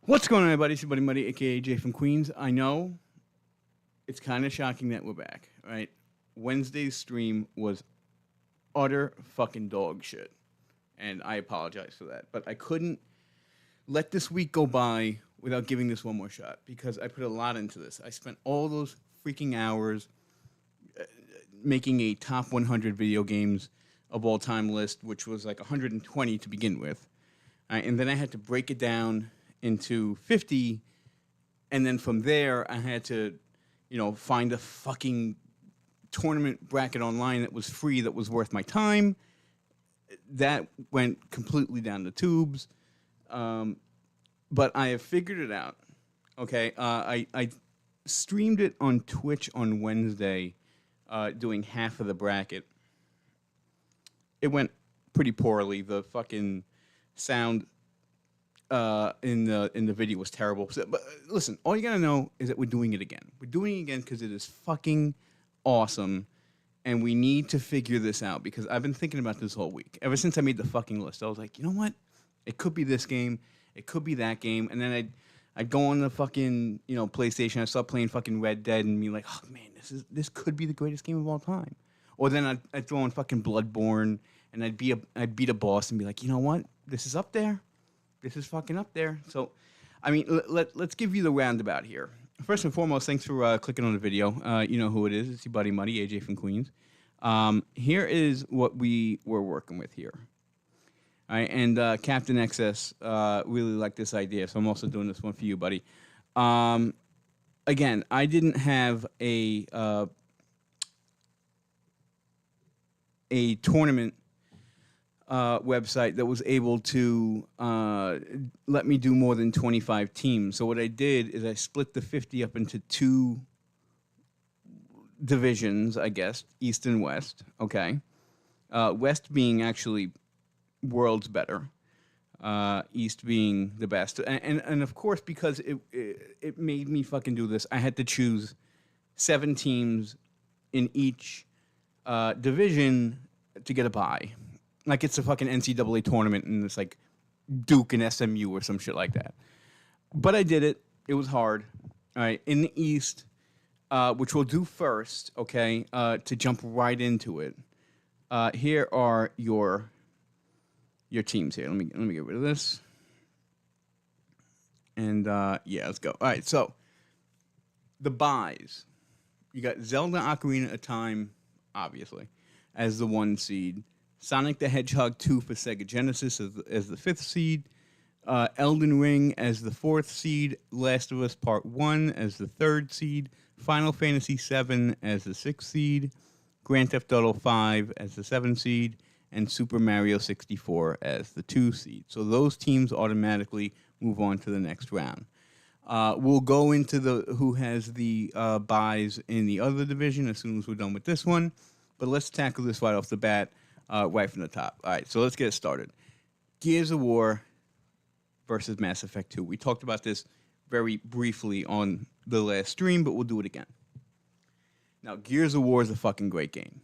What's going on, everybody? It's your buddy Muddy, aka Jay from Queens. I know it's kind of shocking that we're back, right? Wednesday's stream was utter fucking dog shit, and I apologize for that. But I couldn't let this week go by without giving this one more shot because I put a lot into this. I spent all those freaking hours making a top 100 video games of all time list, which was like 120 to begin with. And then I had to break it down into 50, and then from there I had to, find a fucking tournament bracket online that was free, that was worth my time. That went completely down the tubes, but I have figured it out. Okay, I streamed it on Twitch on Wednesday, doing half of the bracket. It went pretty poorly. The fucking sound in the video was terrible. But listen, all you gotta know is that we're doing it again. We're doing it again because it is fucking awesome, and we need to figure this out because I've been thinking about this whole week. Ever since I made the fucking list, I was like, you know what? It could be this game. It could be that game. And then I'd go on the fucking PlayStation. I'd start playing fucking Red Dead and be like, oh man, this could be the greatest game of all time. Or then I'd throw in fucking Bloodborne and I'd beat a boss and be like, you know what? This is up there. This is fucking up there. So, I mean, let's give you the roundabout here. First and foremost, thanks for clicking on the video. You know who it is. It's your buddy Muddy, AJ from Queens. Here is what we were working with here. All right, and Captain XS really liked this idea, so I'm also doing this one for you, buddy. Again, I didn't have a tournament website that was able to let me do more than 25 teams. So what I did is I split the 50 up into two divisions, I guess, East and West. Okay, West being actually worlds better, East being the best, and of course because it made me fucking do this, I had to choose 7 teams in each division to get a bye. Like it's a fucking NCAA tournament and it's like Duke and SMU or some shit like that. But I did it. It was hard. All right. In the East, which we'll do first, okay, to jump right into it. Here are your teams here. Let me get rid of this. And yeah, let's go. All right. So the buys. You got Zelda Ocarina of Time, obviously, as the 1 seed. Sonic the Hedgehog 2 for Sega Genesis as the 5th seed. Elden Ring as the 4th seed. Last of Us Part 1 as the 3rd seed. Final Fantasy 7 as the 6th seed. Grand Theft Auto 5 as the 7th seed. And Super Mario 64 as the 2 seed. So those teams automatically move on to the next round. We'll go into who has the buys in the other division as soon as we're done with this one. But let's tackle this right off the bat. Right from the top. All right, so let's get it started. Gears of War versus Mass Effect 2. We talked about this very briefly on the last stream, but we'll do it again. Now, Gears of War is a fucking great game.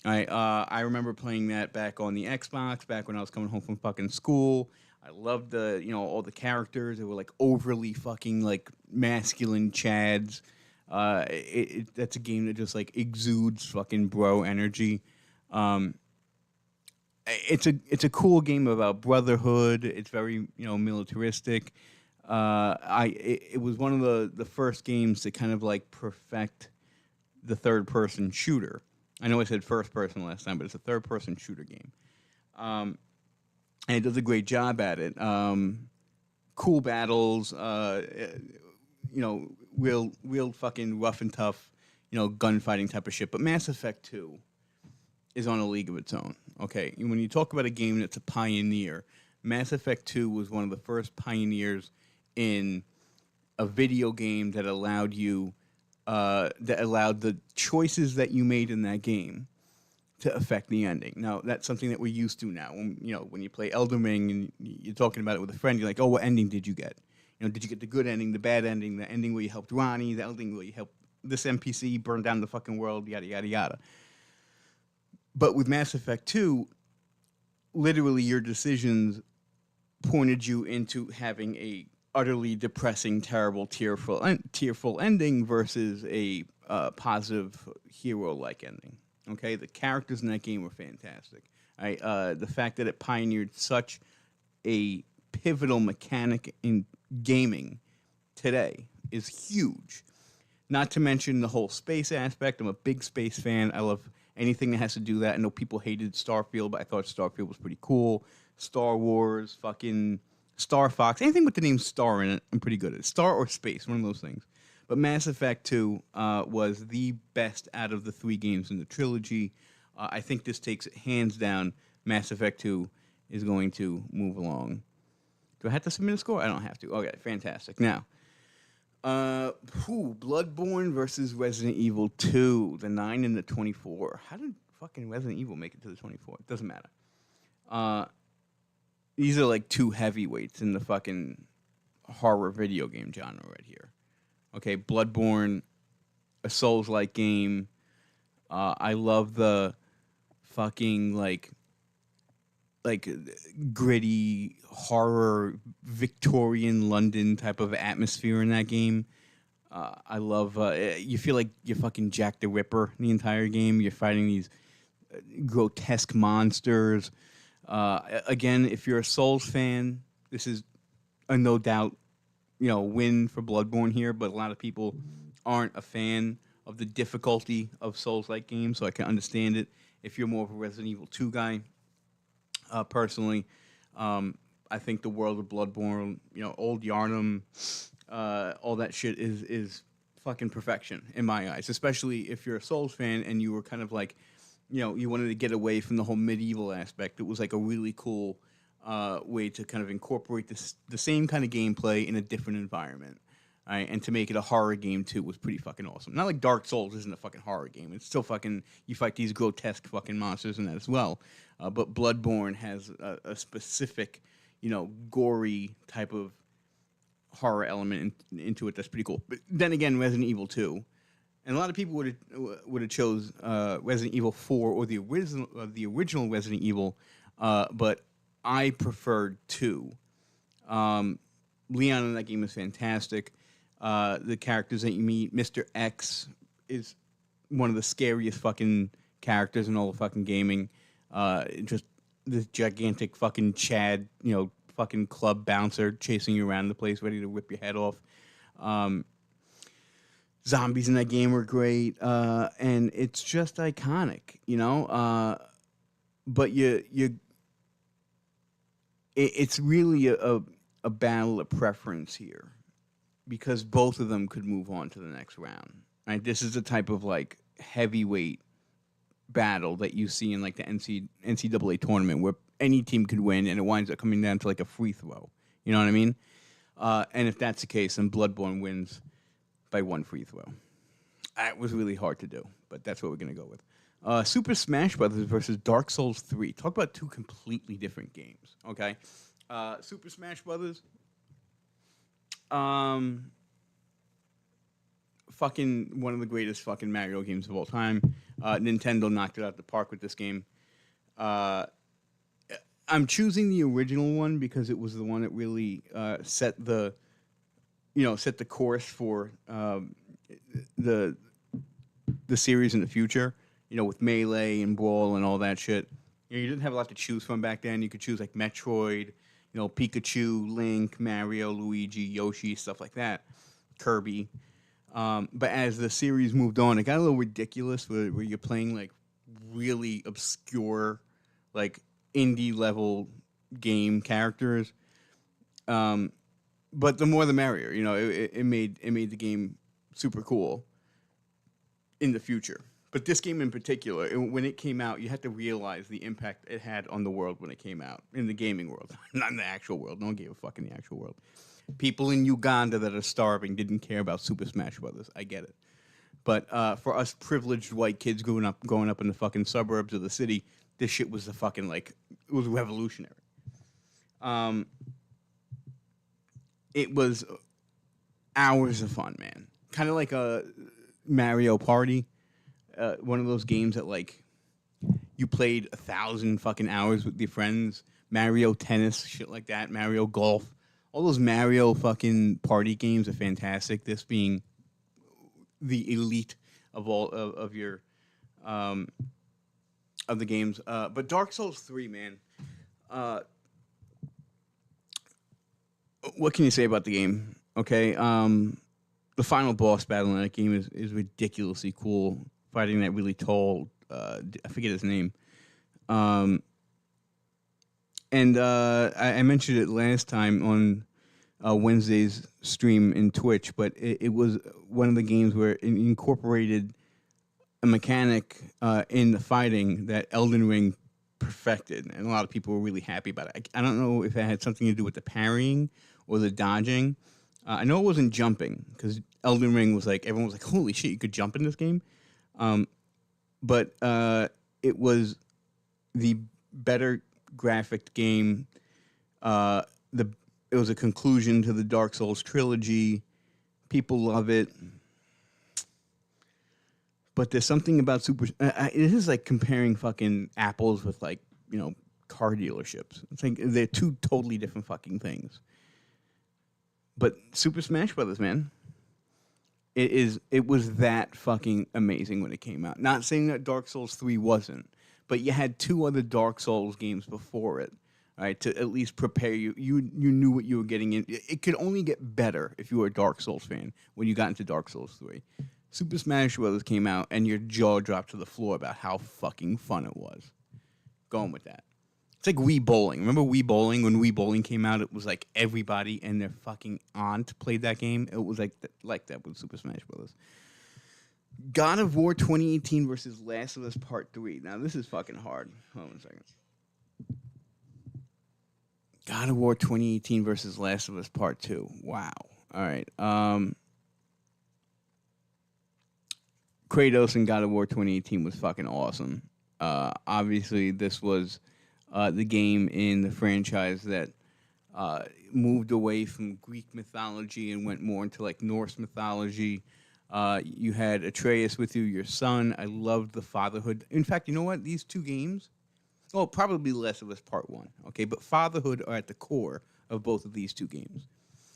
I remember playing that back on the Xbox, back when I was coming home from fucking school. I loved all the characters. They were like overly fucking like masculine chads. That's a game that just like exudes fucking bro energy. It's a cool game about brotherhood. It's very militaristic. It was one of the first games to kind of like perfect the third person shooter. I know I said first person last time, but it's a third person shooter game, and it does a great job at it. Cool battles, real fucking rough and tough, gunfighting type of shit. But Mass Effect 2 is on a league of its own. Okay, when you talk about a game that's a pioneer, Mass Effect 2 was one of the first pioneers in a video game that allowed the choices that you made in that game to affect the ending. Now, that's something that we're used to now. When you play Elden Ring and you're talking about it with a friend, you're like, oh, what ending did you get? Did you get the good ending, the bad ending, the ending where you helped Ronnie, the ending where you helped this NPC burn down the fucking world, yada, yada, yada. But with Mass Effect 2, literally your decisions pointed you into having a utterly depressing, terrible, tearful ending versus a positive hero-like ending. Okay, the characters in that game were fantastic. The fact that it pioneered such a pivotal mechanic in gaming today is huge. Not to mention the whole space aspect. I'm a big space fan. I love anything that has to do that. I know people hated Starfield, but I thought Starfield was pretty cool. Star Wars, fucking Star Fox, anything with the name Star in it, I'm pretty good at. Star or space, one of those things. But Mass Effect 2 was the best out of the 3 games in the trilogy. I think this takes it hands down. Mass Effect 2 is going to move along. Do I have to submit a score? I don't have to. Okay, fantastic. Now, Bloodborne versus Resident Evil 2, the 9 and the 24. How did fucking Resident Evil make it to the 24? It doesn't matter. These are like 2 heavyweights in the fucking horror video game genre right here. Okay, Bloodborne, a Souls-like game. I love the fucking like gritty horror Victorian London type of atmosphere in that game. I love you feel like you're fucking Jack the Ripper the entire game. You're fighting these grotesque monsters. Again, if you're a Souls fan, this is a no doubt win for Bloodborne here. But a lot of people aren't a fan of the difficulty of Souls-like games, so I can understand it. If you're more of a Resident Evil 2 guy, personally, I think the world of Bloodborne, old Yarnum, all that shit is fucking perfection in my eyes. Especially if you're a Souls fan and you were kind of like, you wanted to get away from the whole medieval aspect. It was like a really cool way to kind of incorporate the same kind of gameplay in a different environment. Right? And to make it a horror game too was pretty fucking awesome. Not like Dark Souls isn't a fucking horror game. It's still fucking, you fight these grotesque fucking monsters in that as well. But Bloodborne has a specific, gory type of horror element into it that's pretty cool. But then again, Resident Evil 2, and a lot of people would have chose Resident Evil 4 or the original Resident Evil, but I preferred 2. Leon in that game is fantastic. The characters that you meet, Mr. X is one of the scariest fucking characters in all of fucking gaming. Just this gigantic fucking Chad, fucking club bouncer chasing you around the place, ready to rip your head off. Zombies in that game were great, and it's just iconic, But it's really a battle of preference here, because both of them could move on to the next round. Right? This is the type of like heavyweight battle that you see in like the NCAA tournament where any team could win and it winds up coming down to like a free throw. You know what I mean? And if that's the case, then Bloodborne wins by 1 free throw. That was really hard to do, but that's what we're going to go with. Super Smash Brothers versus Dark Souls 3. Talk about 2 completely different games, okay? Super Smash Brothers, fucking one of the greatest fucking Mario games of all time. Nintendo knocked it out the park with this game. I'm choosing the original one because it was the one that really set the course for the series in the future. With Melee and Brawl and all that shit. You didn't have a lot to choose from back then. You could choose like Metroid, Pikachu, Link, Mario, Luigi, Yoshi, stuff like that. Kirby. But as the series moved on, it got a little ridiculous where you're playing like really obscure, like indie level game characters. But the more the merrier. It made the game super cool in the future. But this game in particular, when it came out, you had to realize the impact it had on the world when it came out. In the gaming world. Not in the actual world. No one gave a fuck in the actual world. People in Uganda that are starving didn't care about Super Smash Brothers. I get it. But for us privileged white kids growing up in the fucking suburbs of the city, this shit was the fucking, like, it was revolutionary. It was hours of fun, man. Kind of like a Mario Party. One of those games that, like, you played 1,000 fucking hours with your friends. Mario Tennis, shit like that. Mario Golf. all those Mario fucking party games are fantastic. This being the elite of all of your um, of the games. But Dark Souls 3, man. Uh, what can you say about the game? Okay, the final boss battle in that game is ridiculously cool. Fighting that really tall, I forget his name. Um, and I mentioned it last time on Wednesday's stream in Twitch, but it was one of the games where it incorporated a mechanic in the fighting that Elden Ring perfected, and a lot of people were really happy about it. I don't know if it had something to do with the parrying or the dodging. I know it wasn't jumping, because Elden Ring was like, everyone was like, holy shit, you could jump in this game? But it was the better graphic game. It was a conclusion to the Dark Souls trilogy. People love it. But there's something about it is like comparing fucking apples with, like, you know, car dealerships. It's like they're two totally different fucking things. But Super Smash Brothers, man, it was that fucking amazing when it came out. Not saying that Dark Souls 3 wasn't, but you had two other Dark Souls games before it, right? To at least prepare you. You knew what you were getting in. It could only get better if you were a Dark Souls fan when you got into Dark Souls 3. Super Smash Brothers came out, and your jaw dropped to the floor about how fucking fun it was. Going with that. It's like Wii Bowling. Remember Wii Bowling? When Wii Bowling came out, it was like everybody and their fucking aunt played that game. It was like that with Super Smash Brothers. God of War 2018 versus Last of Us Part 3. Now, this is fucking hard. Hold on a second. God of War 2018 versus Last of Us Part 2. Wow. All right. Kratos in God of War 2018 was fucking awesome. Obviously, this was the game in the franchise that moved away from Greek mythology and went more into like Norse mythology. You had Atreus with you, your son. I loved the fatherhood. In fact, you know what? These two games, well, probably Last of Us Part 1, okay? But fatherhood are at the core of both of these two games,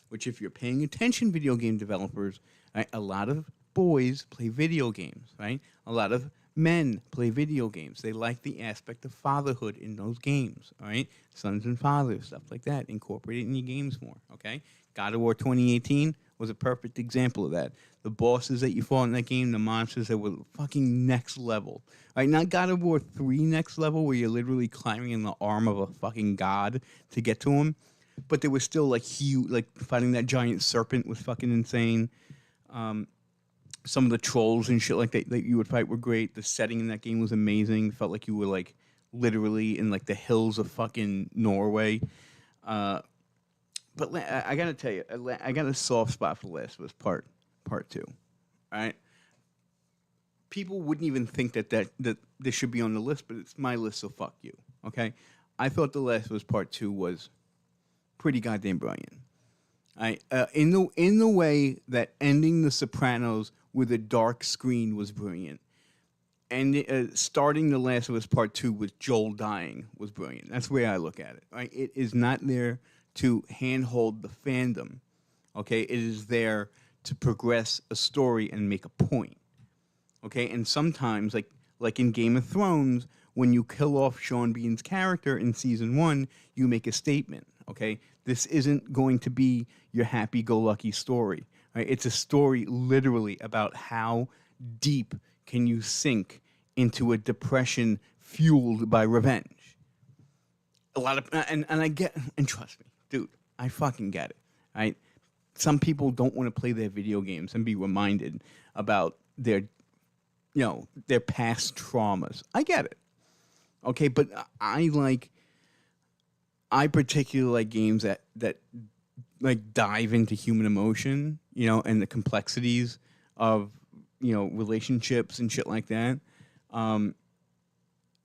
which if you're paying attention, video game developers, right, a lot of boys play video games, right? A lot of men play video games. They like the aspect of fatherhood in those games, all right? Sons and fathers, stuff like that. Incorporate it in your games more, okay? God of War 2018 was a perfect example of that. The bosses that you fought in that game, the monsters that were fucking next level. All right, not God of War 3 next level, where you're literally climbing in the arm of a fucking god to get to him. But there was still, like, huge, like, fighting that giant serpent was fucking insane. Some of the trolls and shit like that you would fight were great. The setting in that game was amazing. Felt like you were, like, literally in, like, the hills of fucking Norway. But I gotta tell you, I got a soft spot for Last of Us Part 2. All right? People wouldn't even think that this should be on the list, but it's my list, so fuck you, okay? I thought The Last of Us Part 2 was pretty goddamn brilliant. In the way that ending The Sopranos with a dark screen was brilliant, and starting The Last of Us Part 2 with Joel dying was brilliant. That's the way I look at it. Right? It is not there to handhold the fandom. Okay, it is there to progress a story and make a point. Okay, and sometimes, like in Game of Thrones, when you kill off Sean Bean's character in season 1, you make a statement. Okay, this isn't going to be your happy-go-lucky story. Right? It's a story literally about how deep can you sink into a depression fueled by revenge. A lot of and I get, and trust me, dude, I fucking get it. Right? Some people don't want to play their video games and be reminded about their past traumas. I get it. Okay, but I particularly like games that like dive into human emotion, and the complexities of, relationships and shit like that. And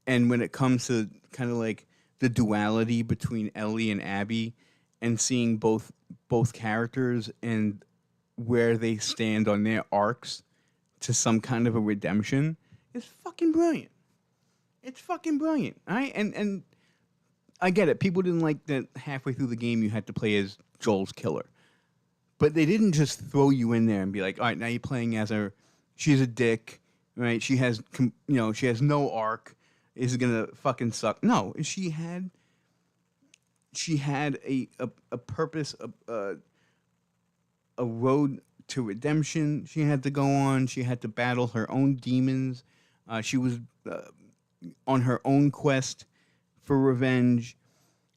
when it comes to kind of like the duality between Ellie and Abby, and seeing both characters and where they stand on their arcs to some kind of a redemption, is fucking brilliant. It's fucking brilliant, all right? And I get it. People didn't like that halfway through the game you had to play as Joel's killer. But they didn't just throw you in there and be like, all right, now you're playing as her. She's a dick, right? She has, she has no arc. Is it gonna fucking suck? No, she had a purpose, a road to redemption. She had to go on. She had to battle her own demons. She was on her own quest for revenge,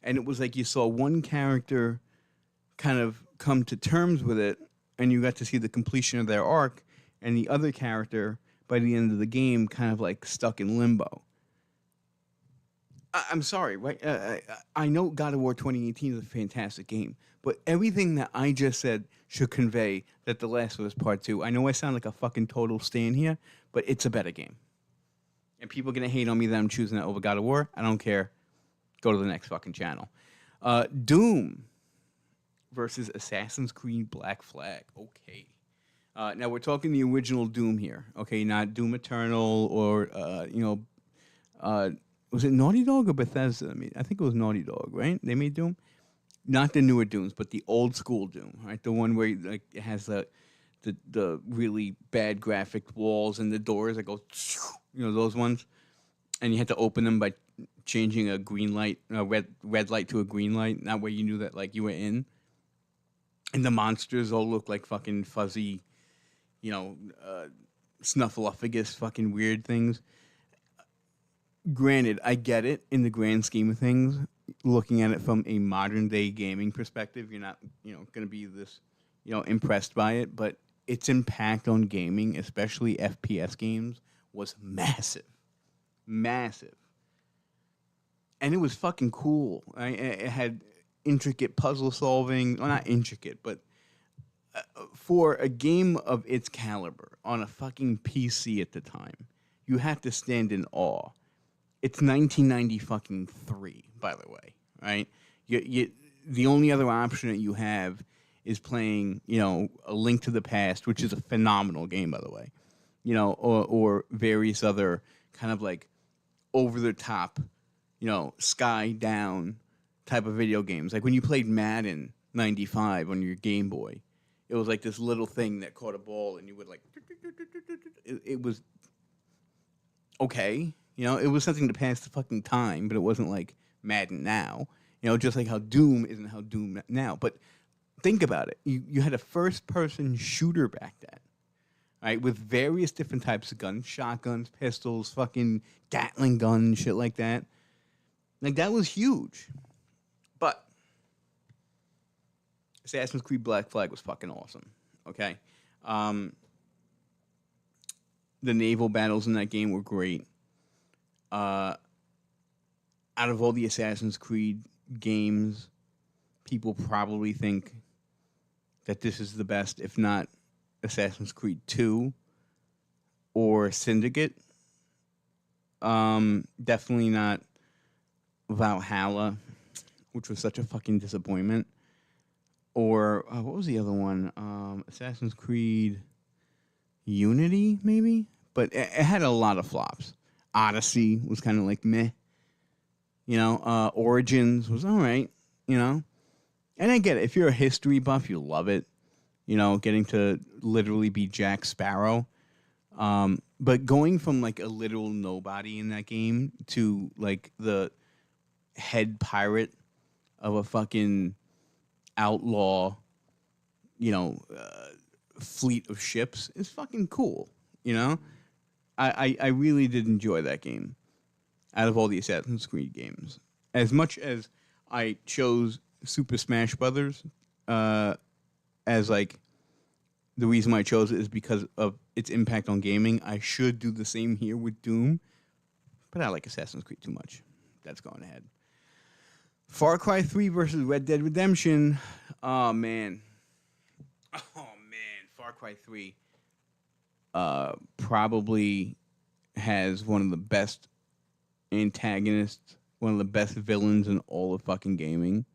and it was like you saw one character kind of come to terms with it, and you got to see the completion of their arc, and the other character by the end of the game kind of like stuck in limbo. I'm sorry, right? I know God of War 2018 is a fantastic game, but everything that I just said should convey that The Last of Us Part 2, I know I sound like a fucking total stan here, but it's a better game. And people are going to hate on me that I'm choosing that over God of War. I don't care. Go to the next fucking channel. Doom versus Assassin's Creed Black Flag. Okay. Now we're talking the original Doom here. Okay, not Doom Eternal or, was it Naughty Dog or Bethesda? I mean, I think it was Naughty Dog, right? They made Doom? Not the newer Dooms, but the old school Doom, right? The one where like it has the really bad graphic walls and the doors that go, those ones. And you had to open them by changing a green light, a red light to a green light. That way you knew that like you were in. And the monsters all look like fucking fuzzy, snuffleupagus fucking weird things. Granted, I get it in the grand scheme of things. Looking at it from a modern day gaming perspective, you're not, going to be this, impressed by it. But its impact on gaming, especially FPS games, was massive. Massive. And it was fucking cool. It had intricate puzzle solving. Well, not intricate, but for a game of its caliber on a fucking PC at the time, you have to stand in awe. It's 1993, by the way, right? The only other option that you have is playing, A Link to the Past, which is a phenomenal game, by the way, or various other kind of like over the top, sky down type of video games. Like when you played Madden 95 on your Game Boy, it was like this little thing that caught a ball and you would like, it was okay. It was something to pass the fucking time, but it wasn't like Madden now. Just like how Doom isn't how Doom now. But think about it. You had a first-person shooter back then, right? With various different types of guns, shotguns, pistols, fucking Gatling guns, shit like that. Like, that was huge. But Assassin's Creed Black Flag was fucking awesome, okay? The naval battles in that game were great. Out of all the Assassin's Creed games, people probably think that this is the best, if not Assassin's Creed 2 or Syndicate. Definitely not Valhalla, which was such a fucking disappointment. Or what was the other one? Assassin's Creed Unity, maybe? But it had a lot of flops. Odyssey was kind of like meh. Origins was all right, And I get it. If you're a history buff, you love it. Getting to literally be Jack Sparrow. But going from like a literal nobody in that game to like the head pirate of a fucking outlaw, fleet of ships is fucking cool, I really did enjoy that game out of all the Assassin's Creed games. As much as I chose Super Smash Brothers as like the reason why I chose it is because of its impact on gaming, I should do the same here with Doom, but I like Assassin's Creed too much. That's going ahead. Far Cry 3 versus Red Dead Redemption. Oh, man. Far Cry 3 probably has one of the best antagonists, one of the best villains in all of fucking gaming.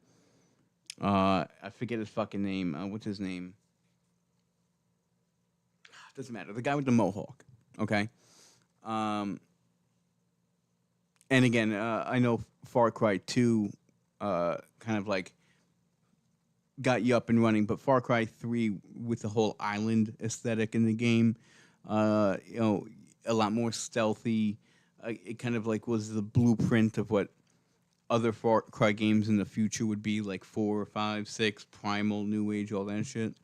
I forget his fucking name. What's his name? Doesn't matter. The guy with the mohawk. Okay. And again, I know Far Cry 2 kind of like got you up and running, but Far Cry 3 with the whole island aesthetic in the game, you know, a lot more stealthy. It kind of like was the blueprint of what other Far Cry games in the future would be, like 4, 5, 6, Primal, New Age, all that shit.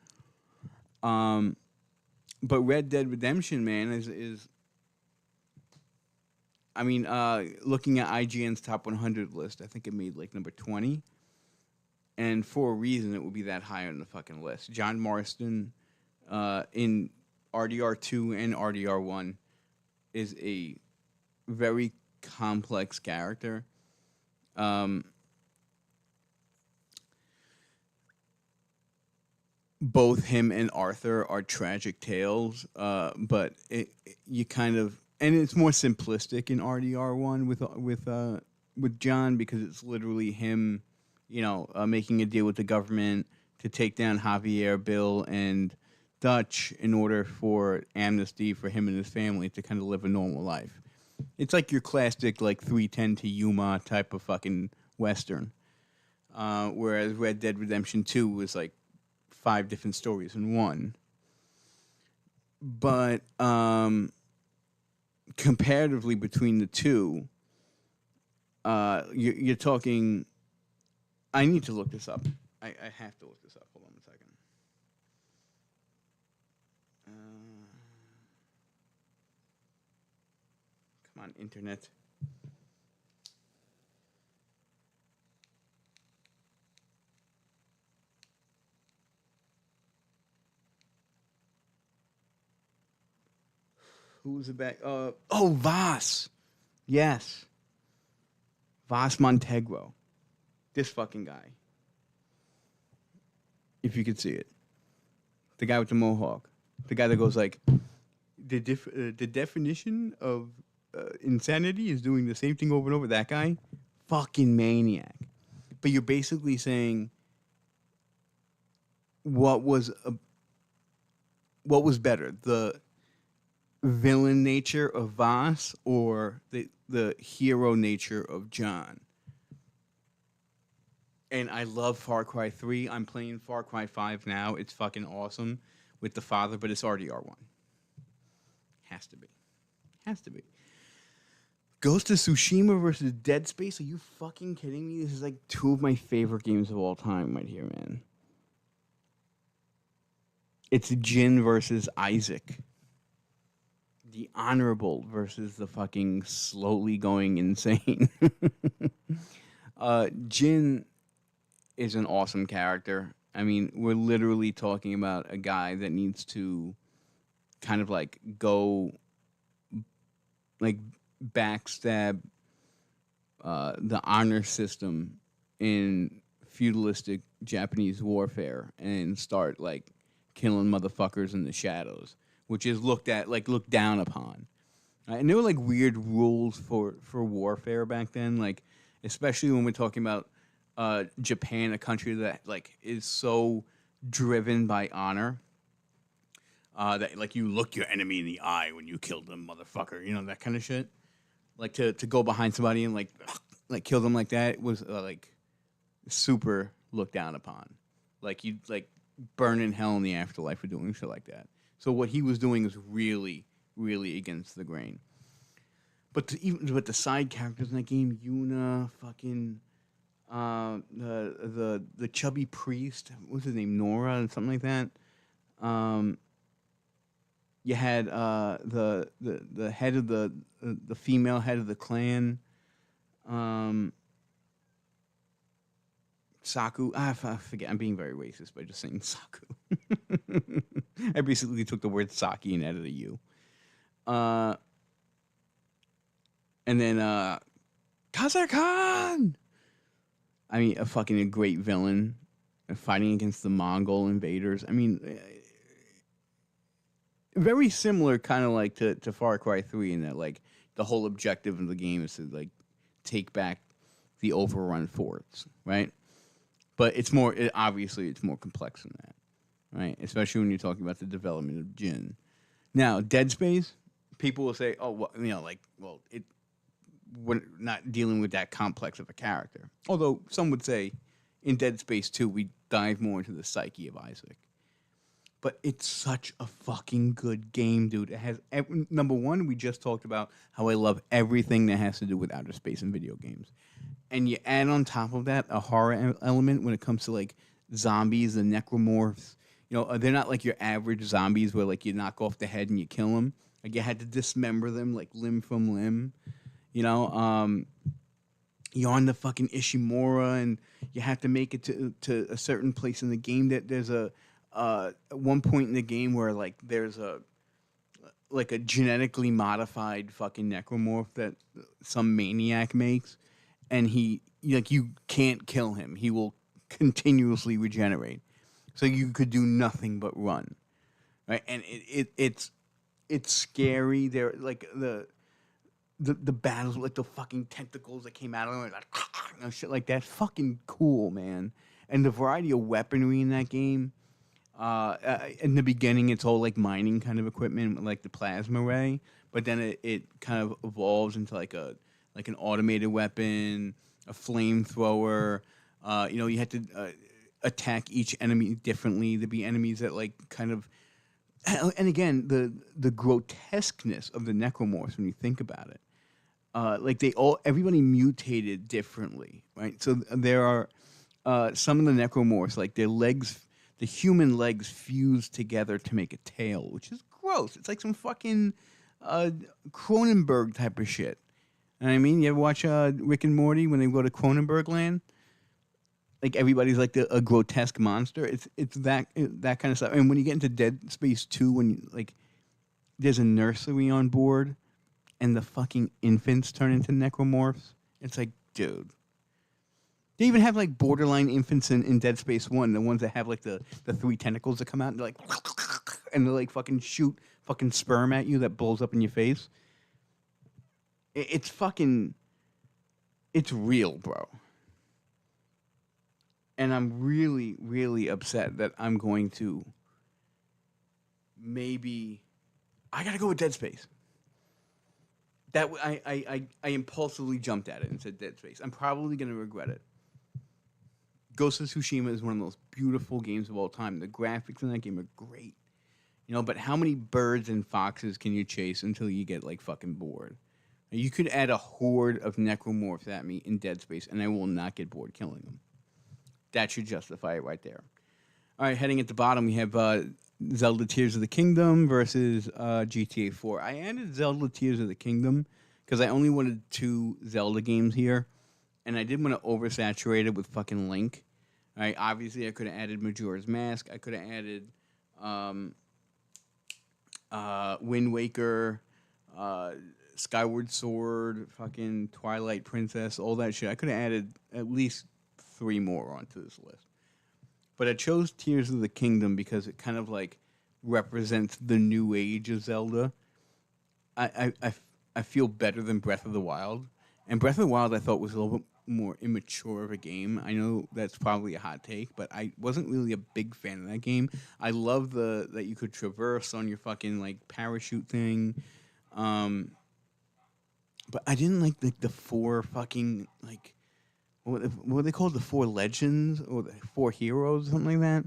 Um, but Red Dead Redemption, man, is I mean, looking at IGN's top 100 list, I think it made like number 20. And for a reason, it would be that high on the fucking list. John Marston in RDR2 and RDR1 is a very complex character. Um, both him and Arthur are tragic tales, but you kind of and it's more simplistic in RDR1 with John because it's literally him, you know, making a deal with the government to take down Javier, Bill, and Dutch in order for amnesty for him and his family to kind of live a normal life. It's like your classic like 310 to Yuma type of fucking western. Whereas Red Dead Redemption 2 was like 5 different stories in one. But comparatively between the two, you're talking. I need to look this up. I have to look this up. Hold on a second. Come on, internet. Who's the back? Voss. Yes, Voss Montegro. This fucking guy. If you could see it, the guy with the mohawk, the guy that goes like, the definition of insanity is doing the same thing over and over. That guy, fucking maniac. But you're basically saying what was a, what was better, the villain nature of Voss or the hero nature of John. And I love Far Cry 3. I'm playing Far Cry 5 now. It's fucking awesome with the father, but it's RDR1. Has to be. Has to be. Ghost of Tsushima versus Dead Space? Are you fucking kidding me? This is like 2 of my favorite games of all time right here, man. It's Jin versus Isaac. The honorable versus the fucking slowly going insane. Jin is an awesome character. I mean, we're literally talking about a guy that needs to kind of like go like backstab the honor system in feudalistic Japanese warfare and start like killing motherfuckers in the shadows, which is looked down upon. And there were like weird rules for warfare back then, like especially when we're talking about Japan, a country that like is so driven by honor. That like you look your enemy in the eye when you kill them, motherfucker. You know that kind of shit. Like to go behind somebody and like kill them like that was like super looked down upon. Like you like burn in hell in the afterlife for doing shit like that. So what he was doing was really, really against the grain. But even with the side characters in that game, Yuna, fucking the chubby priest, what's his name, Nora, and something like that. You had the head of the female head of the clan, Saku. I forget. I'm being very racist by just saying Saku. I basically took the word Saki and added a U. And then Kazakhan. I mean, a great villain, fighting against the Mongol invaders. I mean, very similar, kind of like to Far Cry 3 in that like the whole objective of the game is to like take back the overrun forts, right? But obviously it's more complex than that, right? Especially when you're talking about the development of Jin. Now, Dead Space, people will say, "Oh, well, you know, like, well, we're not dealing with that complex of a character. Although some would say in Dead Space 2, we dive more into the psyche of Isaac. But it's such a fucking good game, dude. It has number one, we just talked about how I love everything that has to do with outer space in video games, and you add on top of that a horror element when it comes to like zombies and necromorphs. You know, they're not like your average zombies where like you knock off the head and you kill them. Like you had to dismember them like limb from limb. You know, you're on the fucking Ishimura and you have to make it to a certain place in the game. That there's a one point in the game where like there's a genetically modified fucking necromorph that some maniac makes, and he like you can't kill him. He will continuously regenerate, so you could do nothing but run, right? And it's scary. There like the battles with like the fucking tentacles that came out of them, like you know, shit like that. Fucking cool, man. And the variety of weaponry in that game. In the beginning, it's all like mining kind of equipment, like the plasma ray. But then it kind of evolves into like an automated weapon, a flamethrower. You know, you had to attack each enemy differently. There'd be enemies that like kind of, and again, the grotesqueness of the necromorphs when you think about it. Like everybody mutated differently, right? So there are some of the necromorphs, like their legs. The human legs fuse together to make a tail, which is gross. It's like some fucking Cronenberg type of shit. You know what I mean? You ever watch Rick and Morty when they go to Cronenberg land? Like everybody's like a grotesque monster. It's that kind of stuff. And when you get into Dead Space 2, when you, like there's a nursery on board, and the fucking infants turn into necromorphs, it's like, dude. They even have like borderline infants in Dead Space 1, the ones that have like the three tentacles that come out and they're like, and they like fucking shoot fucking sperm at you that blows up in your face. It's fucking, it's real, bro. And I'm really, really upset that I'm going to I gotta go with Dead Space. That I impulsively jumped at it and said Dead Space. I'm probably gonna regret it. Ghost of Tsushima is one of the most beautiful games of all time. The graphics in that game are great. You know, but how many birds and foxes can you chase until you get, like, fucking bored? You could add a horde of necromorphs at me in Dead Space, and I will not get bored killing them. That should justify it right there. All right, heading at the bottom, we have Zelda Tears of the Kingdom versus GTA 4. I added Zelda Tears of the Kingdom because I only wanted 2 Zelda games here. And I didn't want to oversaturate it with fucking Link. Right? Obviously, I could have added Majora's Mask. I could have added Wind Waker, Skyward Sword, fucking Twilight Princess, all that shit. I could have added at least 3 more onto this list. But I chose Tears of the Kingdom because it kind of like represents the new age of Zelda. I feel better than Breath of the Wild. And Breath of the Wild I thought was a little bit more immature of a game. I know that's probably a hot take, but I wasn't really a big fan of that game. I love that you could traverse on your fucking like parachute thing. But I didn't like the 4 fucking like what were they called? The 4 legends or the 4 heroes, something like that.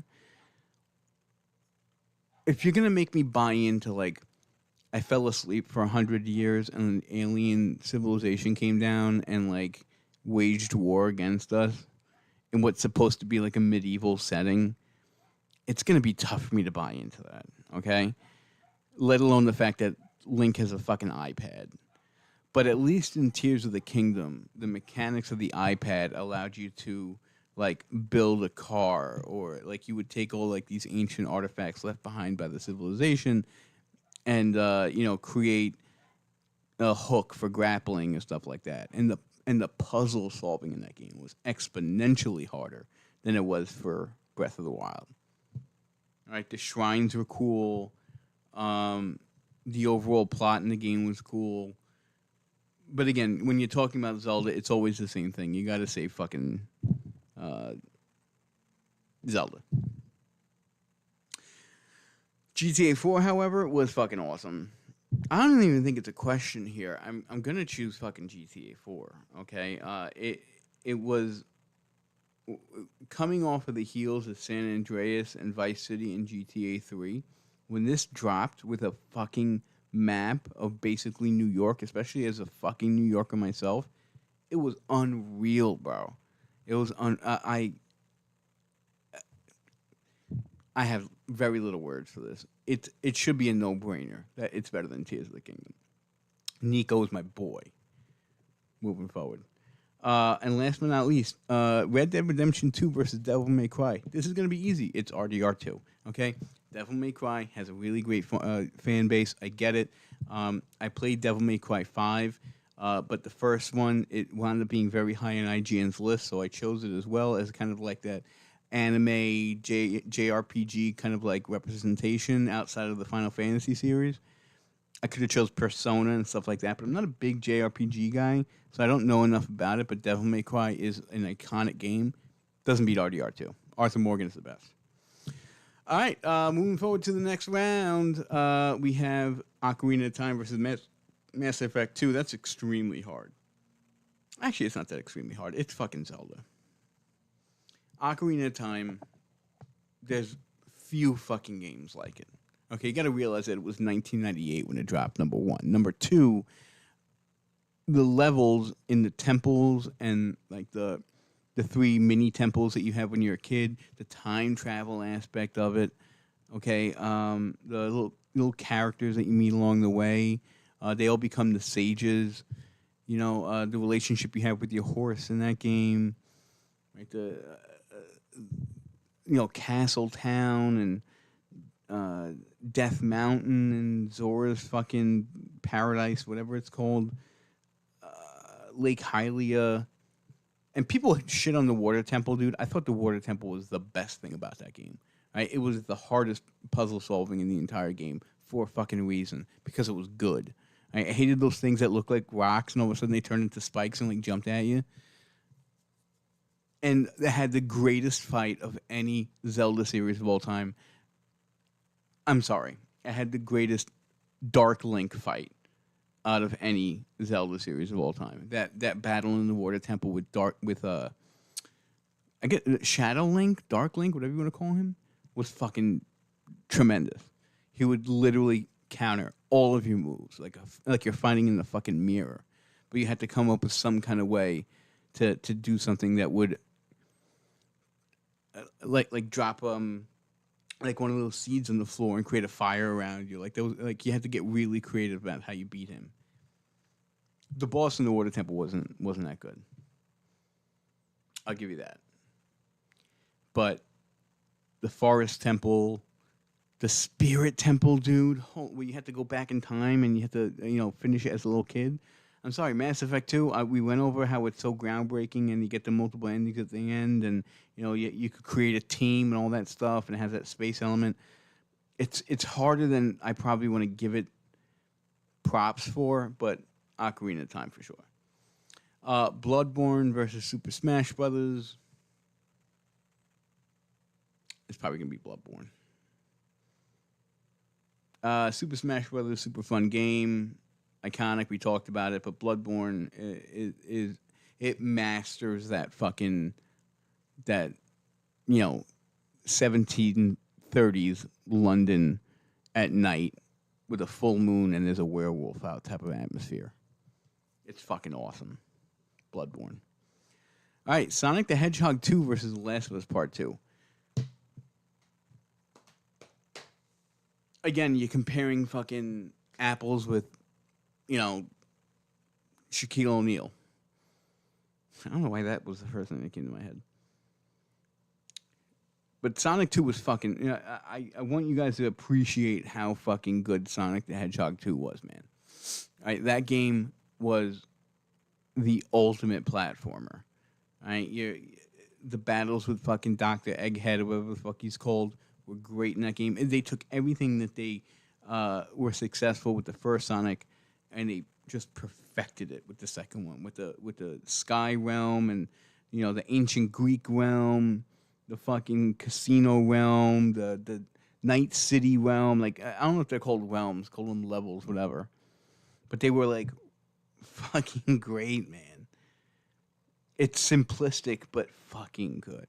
If you're gonna make me buy into like I fell asleep for 100 years and an alien civilization came down and like waged war against us in what's supposed to be like a medieval setting, it's going to be tough for me to buy into that, okay? Let alone the fact that Link has a fucking iPad. But at least in Tears of the Kingdom, the mechanics of the iPad allowed you to like build a car, or like you would take all like these ancient artifacts left behind by the civilization and create a hook for grappling and stuff like that. And the puzzle solving in that game was exponentially harder than it was for Breath of the Wild. All right, the shrines were cool. The overall plot in the game was cool. But again, when you're talking about Zelda, it's always the same thing. You got to say fucking Zelda. GTA 4, however, was fucking awesome. I don't even think it's a question here. I'm gonna choose fucking GTA 4. Okay, it was coming off of the heels of San Andreas and Vice City and GTA 3. When this dropped with a fucking map of basically New York, especially as a fucking New Yorker myself, it was unreal, bro. It was I have very little words for this. It should be a no brainer that it's better than Tears of the Kingdom. Nico is my boy. Moving forward. And last but not least, Red Dead Redemption 2 versus Devil May Cry. This is going to be easy. It's RDR2. Okay? Devil May Cry has a really great fan base. I get it. I played Devil May Cry 5, but the first one, it wound up being very high on IGN's list, so I chose it as well as kind of like that anime JRPG kind of like representation outside of the Final Fantasy series. I could have chose Persona and stuff like that, but I'm not a big JRPG guy, so I don't know enough about it. But Devil May Cry is an iconic game. Doesn't beat RDR2. Arthur Morgan is the best. All right, moving forward to the next round, we have Ocarina of Time versus Mass Effect 2. That's extremely hard. Actually, it's not that extremely hard. It's fucking Zelda. Ocarina of Time, there's few fucking games like it. Okay, you got to realize that it was 1998 when it dropped, number one. Number two, the levels in the temples and like the three mini temples that you have when you're a kid, the time travel aspect of it, okay, the little characters that you meet along the way, they all become the sages. You know, the relationship you have with your horse in that game, right? Castle Town and Death Mountain and Zora's fucking Paradise, whatever it's called, Lake Hylia. And people shit on the Water Temple, dude. I thought the Water Temple was the best thing about that game. Right? It was the hardest puzzle solving in the entire game for a fucking reason because it was good. I hated those things that looked like rocks and all of a sudden they turned into spikes and like jumped at you. And they had the greatest fight of any Zelda series of all time. I'm sorry. It had the greatest Dark Link fight out of any Zelda series of all time. That battle in the Water Temple I get Shadow Link, Dark Link, whatever you want to call him, was fucking tremendous. He would literally counter all of your moves like you're fighting in the fucking mirror. But you had to come up with some kind of way to do something that would like drop like one of those seeds on the floor and create a fire around you. Like you had to get really creative about how you beat him. The boss in the Water Temple wasn't that good. I'll give you that. But the Forest Temple, the Spirit Temple, dude, where you had to go back in time and you had to finish it as a little kid. I'm sorry, Mass Effect 2, we went over how it's so groundbreaking and you get the multiple endings at the end and, you could create a team and all that stuff and it has that space element. It's harder than I probably want to give it props for, but Ocarina of Time for sure. Bloodborne versus Super Smash Brothers. It's probably going to be Bloodborne. Super Smash Brothers, super fun game. Iconic, we talked about it, but Bloodborne is it masters that 1730s London at night with a full moon and there's a werewolf out type of atmosphere. It's fucking awesome. Bloodborne. All right, Sonic the Hedgehog 2 versus The Last of Us Part 2. Again, you're comparing fucking apples with Shaquille O'Neal. I don't know why that was the first thing that came to my head. But Sonic 2 was fucking... I want you guys to appreciate how fucking good Sonic the Hedgehog 2 was, man. Right, that game was the ultimate platformer. Right, the battles with fucking Dr. Egghead or whatever the fuck he's called were great in that game. They took everything that they were successful with the first Sonic and they just perfected it with the second one, with the Sky Realm and the ancient Greek realm, the fucking casino realm, the Night City realm. Like, I don't know if they're called realms, call them levels, whatever. But they were like fucking great, man. It's simplistic but fucking good.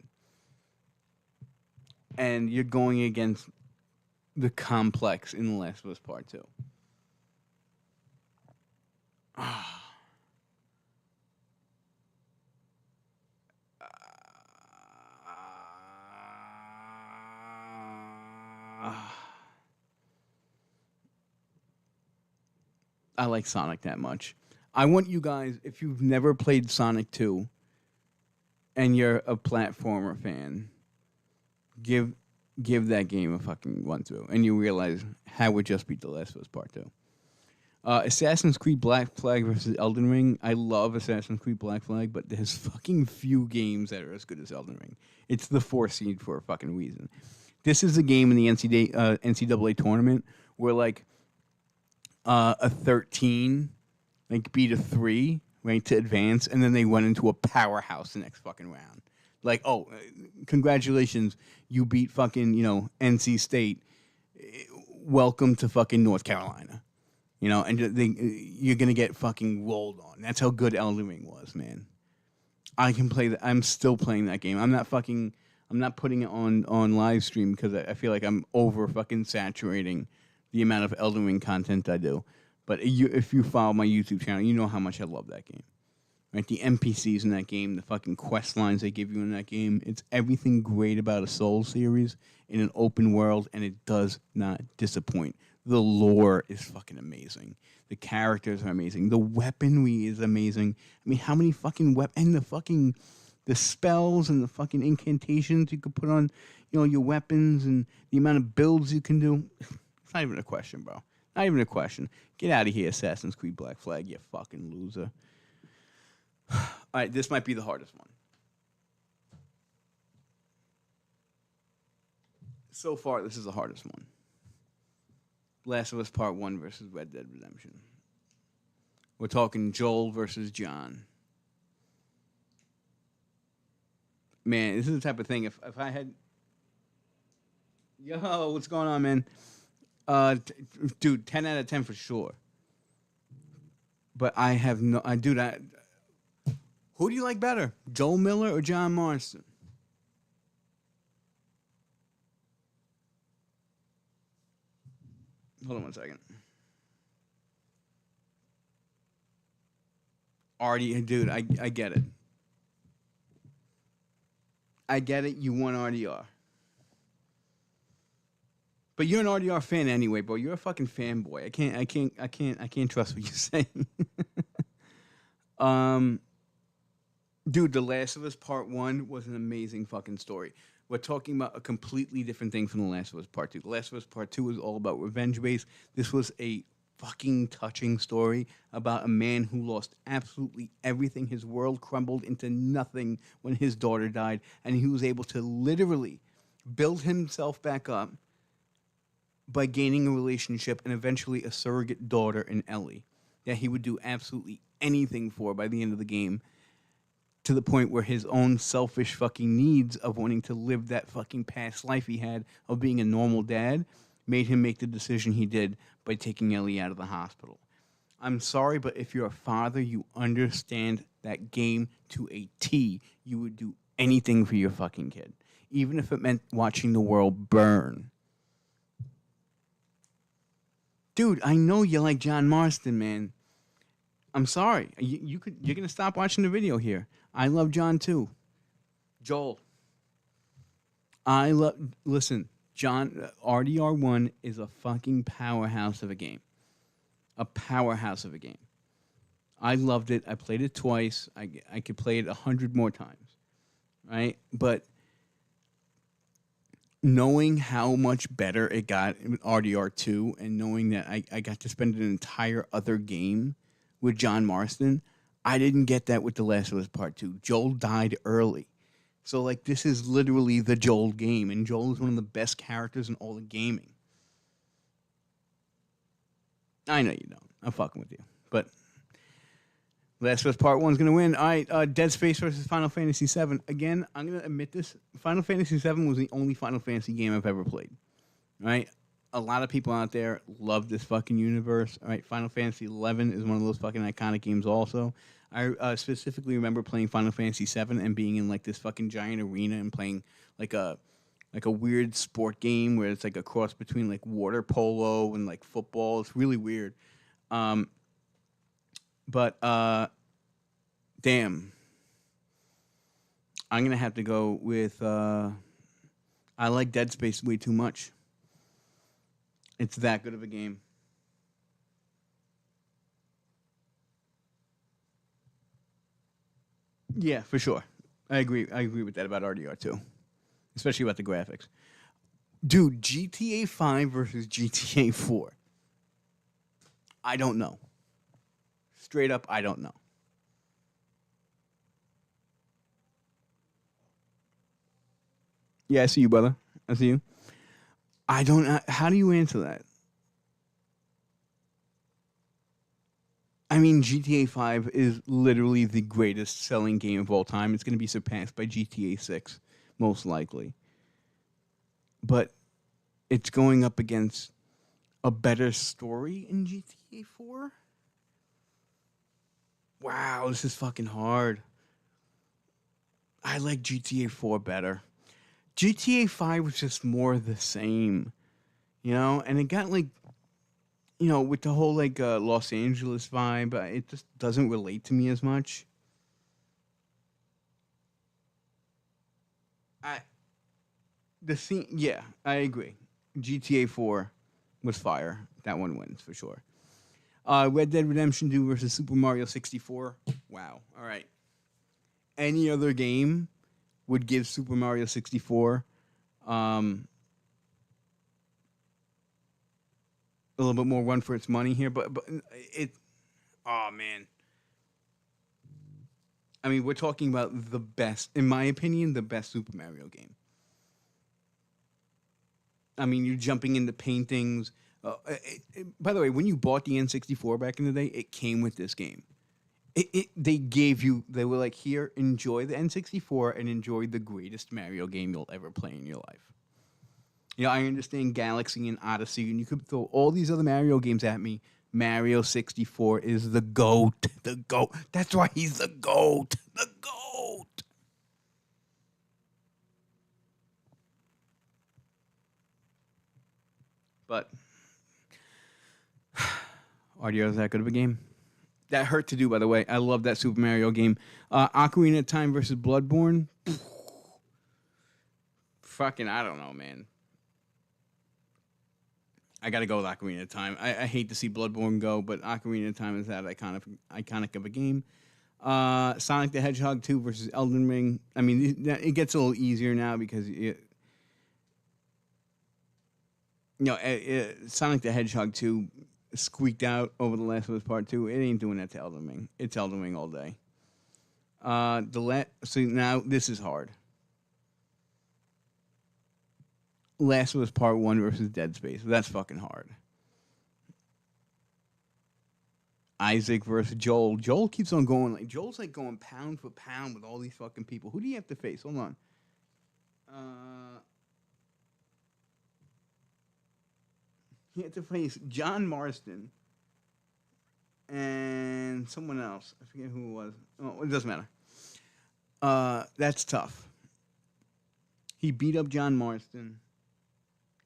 And you're going against the complex in The Last of Us Part 2. I like Sonic that much. I want you guys, if you've never played Sonic 2 and you're a platformer fan, give that game a fucking run through, and you realize how it would just beat The Last of Us Part 2. Assassin's Creed Black Flag versus Elden Ring. I love Assassin's Creed Black Flag, but there's fucking few games that are as good as Elden Ring. It's the 4th seed for a fucking reason. This is a game in the NCAA tournament where like a 13 like beat a 3 right to advance, and then they went into a powerhouse the next fucking round. Like, oh, congratulations, you beat fucking NC State. Welcome to fucking North Carolina. And you're going to get fucking rolled on. That's how good Elden Ring was, man. I can play that. I'm still playing that game. I'm not putting it on live stream because I feel like I'm over fucking saturating the amount of Elden Ring content I do. But if you follow my YouTube channel, you know how much I love that game. Right? The NPCs in that game, the fucking quest lines they give you in that game, it's everything great about a Souls series in an open world, and it does not disappoint. The lore is fucking amazing. The characters are amazing. The weaponry is amazing. I mean, how many fucking and the spells and the fucking incantations you could put on, your weapons, and the amount of builds you can do. It's not even a question, bro. Not even a question. Get out of here, Assassin's Creed Black Flag, you fucking loser. All right, this might be the hardest one. So far, this is the hardest one. Last of Us Part 1 versus Red Dead Redemption. We're talking Joel versus John. Man, this is the type of thing, if I had... Yo, what's going on, man? Dude, 10 out of 10 for sure. But I have no... Who do you like better? Joel Miller or John Marston? Hold on one second. Dude, I get it. I get it. You want RDR. But you're an RDR fan anyway, bro. You're a fucking fanboy. I can't trust what you're saying. Dude, The Last of Us Part 1 was an amazing fucking story. We're talking about a completely different thing from The Last of Us Part 2. The Last of Us Part 2 was all about revenge base. This was a fucking touching story about a man who lost absolutely everything. His world crumbled into nothing when his daughter died, and he was able to literally build himself back up by gaining a relationship and eventually a surrogate daughter in Ellie that he would do absolutely anything for by the end of the game, to the point where his own selfish fucking needs of wanting to live that fucking past life he had of being a normal dad made him make the decision he did by taking Ellie out of the hospital. I'm sorry, but if you're a father, you understand that game to a T. You would do anything for your fucking kid, even if it meant watching the world burn. Dude, I know you like John Marston, man. I'm sorry. You're gonna stop watching the video here. I love John too. Joel. Listen, John, RDR1 is a fucking powerhouse of a game. A powerhouse of a game. I loved it. I played it twice. I could play it 100 more times. Right? But knowing how much better it got in RDR2 and knowing that I got to spend an entire other game with John Marston, I didn't get that with The Last of Us Part 2. Joel died early. So, like, this is literally the Joel game, and Joel is one of the best characters in all of gaming. I know you don't. I'm fucking with you. But Last of Us Part 1 is going to win. All right, Dead Space versus Final Fantasy VII. Again, I'm going to admit this. Final Fantasy VII was the only Final Fantasy game I've ever played. right? A lot of people out there love this fucking universe. All right, Final Fantasy 11 is one of those fucking iconic games. Also, I specifically remember playing Final Fantasy 7 and being in like this fucking giant arena and playing like a like a weird sport game where it's like a cross between like water polo and like football. It's really weird. Um, but damn, I'm gonna have to go with. I like Dead Space way too much. It's that good of a game. Yeah, for sure. I agree. I agree with that about RDR too, especially about the graphics. Dude, GTA 5 versus GTA 4. I don't know. Straight up, I don't know. Yeah, I see you, brother. I see you. I don't. How do you answer that? I mean, GTA 5 is literally the greatest selling game of all time. It's going to be surpassed by GTA 6, most likely. But it's going up against a better story in GTA 4? Wow, this is fucking hard. I like GTA 4 better. GTA 5 was just more of the same, and it got like, with the whole like Los Angeles vibe, it just doesn't relate to me as much. I the scene, yeah, I agree. GTA 4 was fire. That one wins for sure. Red Dead Redemption 2 versus Super Mario 64. Wow. All right. Any other game would give Super Mario 64 um, a little bit more run for its money here, but it. Oh man. I mean, we're talking about the best, in my opinion, the best Super Mario game. I mean, you're jumping into paintings. By the way, when you bought the N64 back in the day, it came with this game. They gave you, they were like, here, enjoy the N64 and enjoy the greatest Mario game you'll ever play in your life. I understand Galaxy and Odyssey, and you could throw all these other Mario games at me. Mario 64 is the GOAT. The GOAT. That's why he's the GOAT. The GOAT. But RDR is that good of a game? That hurt to do, by the way. I love that Super Mario game. Ocarina of Time versus Bloodborne. Fucking, I don't know, man. I got to go with Ocarina of Time. I hate to see Bloodborne go, but Ocarina of Time is that iconic of a game. Sonic the Hedgehog 2 versus Elden Ring. I mean, it gets a little easier now because Sonic the Hedgehog 2 squeaked out over The Last of Us Part 2. It ain't doing that to Elden Ring. It's Elden Ring all day. So now this is hard. Last of Us Part 1 versus Dead Space. That's fucking hard. Isaac versus Joel. Joel keeps on going. Like Joel's like going pound for pound with all these fucking people. Who do you have to face? Hold on. Uh, he had to face John Marston and someone else. I forget who it was. Oh, it doesn't matter. That's tough. He beat up John Marston.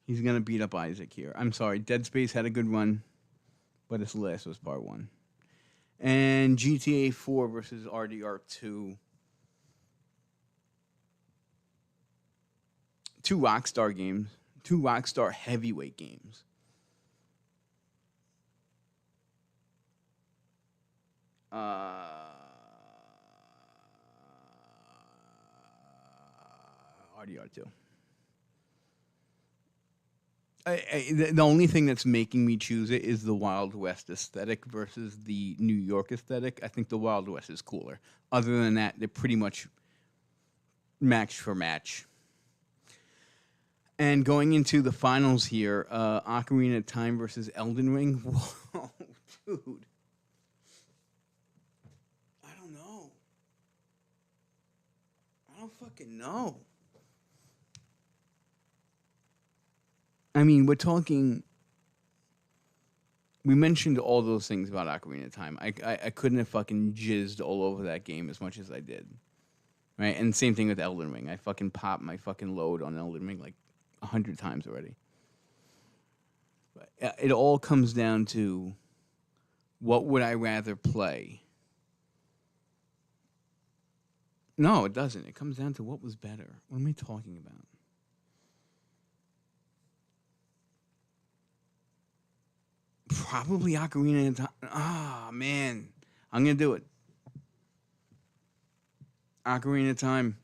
He's gonna beat up Isaac here. I'm sorry. Dead Space had a good run, but its last was part one. And GTA 4 versus RDR 2. Two Rockstar games. Two Rockstar heavyweight games. RDR 2. The only thing that's making me choose it is the Wild West aesthetic versus the New York aesthetic. I think the Wild West is cooler. Other than that, they're pretty much match for match. And going into the finals here, Ocarina of Time versus Elden Ring. Whoa, dude. I don't know. I don't fucking know. I mean, we're talking. We mentioned all those things about Ocarina of Time. I couldn't have fucking jizzed all over that game as much as I did. Right? And same thing with Elden Ring. I fucking popped my fucking load on Elden Ring like 100 times already. But it all comes down to what would I rather play? No, it doesn't. It comes down to what was better. What am I talking about? Probably Ocarina of Time. Ah, man. I'm going to do it. Ocarina of Time.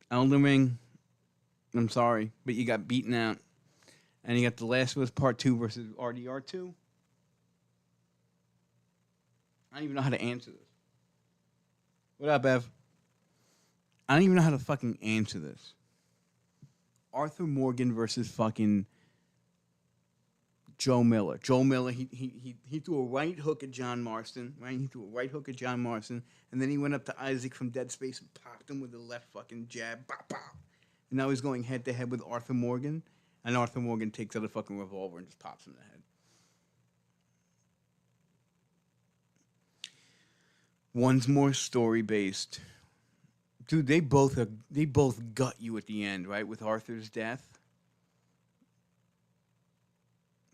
Elden Ring. I'm sorry, but you got beaten out. And you got The Last of Us Part 2 versus RDR2. I don't even know how to answer this. What up, Ev? I don't even know how to fucking answer this. Arthur Morgan versus fucking Joe Miller. Joe Miller, he threw a right hook at John Marston, right? He threw a right hook at John Marston, and then he went up to Isaac from Dead Space and popped him with the left fucking jab. Bop, bop. And now he's going head to head with Arthur Morgan, and Arthur Morgan takes out a fucking revolver and just pops him in the head. One's more story based. Dude, they both gut you at the end, right? With Arthur's death.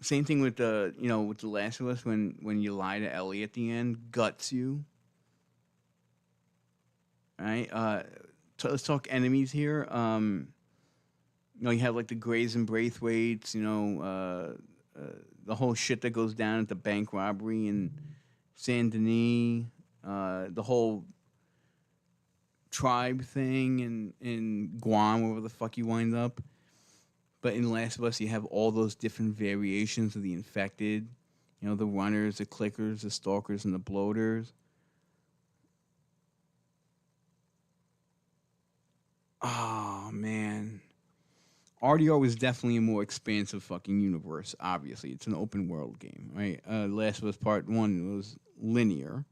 Same thing with with The Last of Us when you lie to Ellie at the end, guts you. Right? Let's talk enemies here. You have like the Greys and Braithwaites, the whole shit that goes down at the bank robbery in Saint Denis, the whole tribe thing in Guam, wherever the fuck you wind up. But in Last of Us, you have all those different variations of the infected. The runners, the clickers, the stalkers, and the bloaters. Oh, man. RDR was definitely a more expansive fucking universe, obviously. It's an open world game, right? Last of Us Part 1 was linear.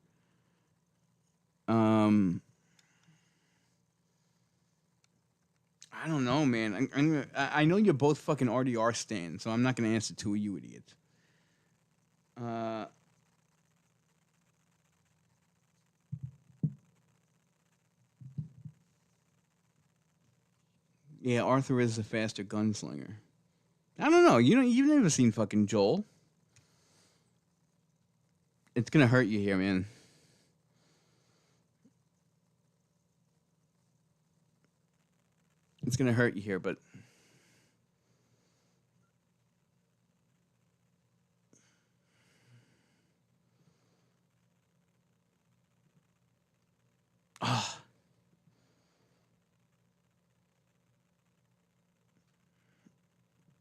I don't know, man. I know you're both fucking RDR stands, so I'm not going to answer two of you idiots. Yeah, Arthur is a faster gunslinger. I don't know. You've never seen fucking Joel. It's gonna hurt you here, man. It's gonna hurt you here, but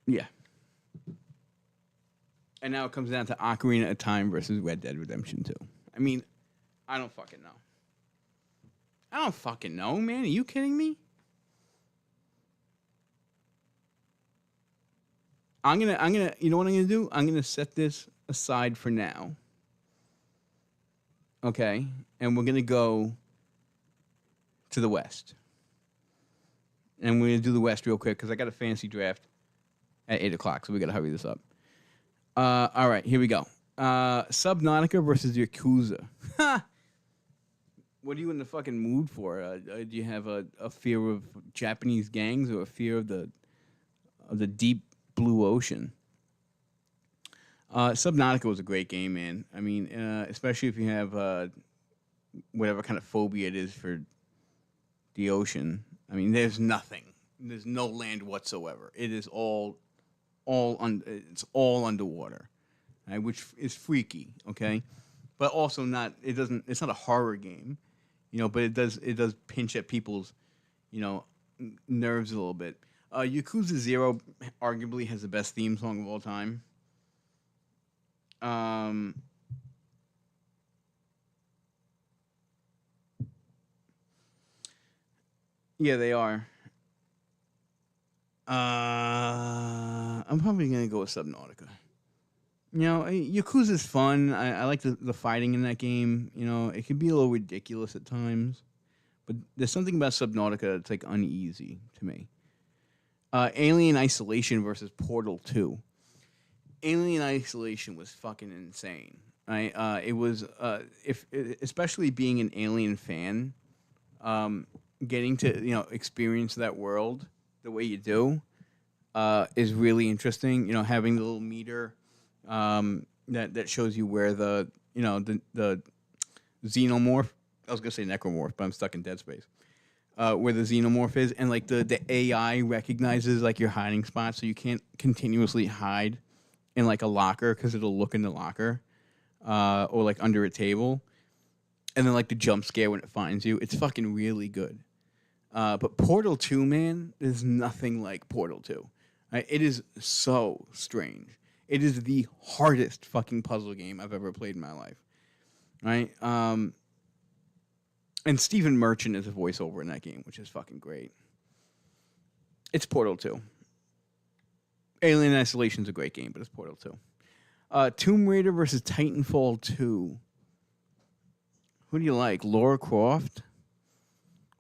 yeah. And now it comes down to Ocarina of Time versus Red Dead Redemption 2. I mean, I don't fucking know. I don't fucking know, man. Are you kidding me? You know what I'm gonna do? I'm gonna set this aside for now. Okay, and we're gonna go to the West, and we're gonna do the West real quick because I got a fantasy draft at 8:00, so we gotta hurry this up. All right, here we go. Subnautica versus Yakuza. What are you in the fucking mood for? Do you have a fear of Japanese gangs or a fear of the deep blue ocean? Subnautica was a great game, man. I mean, especially if you have whatever kind of phobia it is for the ocean. I mean, there's nothing. There's no land whatsoever. It is it's all underwater, right? Which is freaky, okay? But also not. It's not a horror game, but it does pinch at people's, nerves a little bit. Yakuza 0 arguably has the best theme song of all time. Yeah, they are. I'm probably gonna go with Subnautica. Yakuza's fun. I like the fighting in that game. It can be a little ridiculous at times, but there's something about Subnautica that's like uneasy to me. Alien Isolation versus Portal 2. Alien Isolation was fucking insane. Right? It was if especially being an Alien fan, getting to experience that world the way you do is really interesting. Having the little meter that shows you where the xenomorph. I was gonna say necromorph, but I'm stuck in Dead Space. Where the xenomorph is, and like the AI recognizes like your hiding spot, so you can't continuously hide in like a locker because it'll look in the locker or like under a table, and then like the jump scare when it finds you. It's fucking really good. But Portal 2, man, there's nothing like Portal 2. Right? It is so strange. It is the hardest fucking puzzle game I've ever played in my life. Right? And Stephen Merchant is a voiceover in that game, which is fucking great. It's Portal 2. Alien Isolation is a great game, but it's Portal 2. Tomb Raider versus Titanfall 2. Who do you like, Lara Croft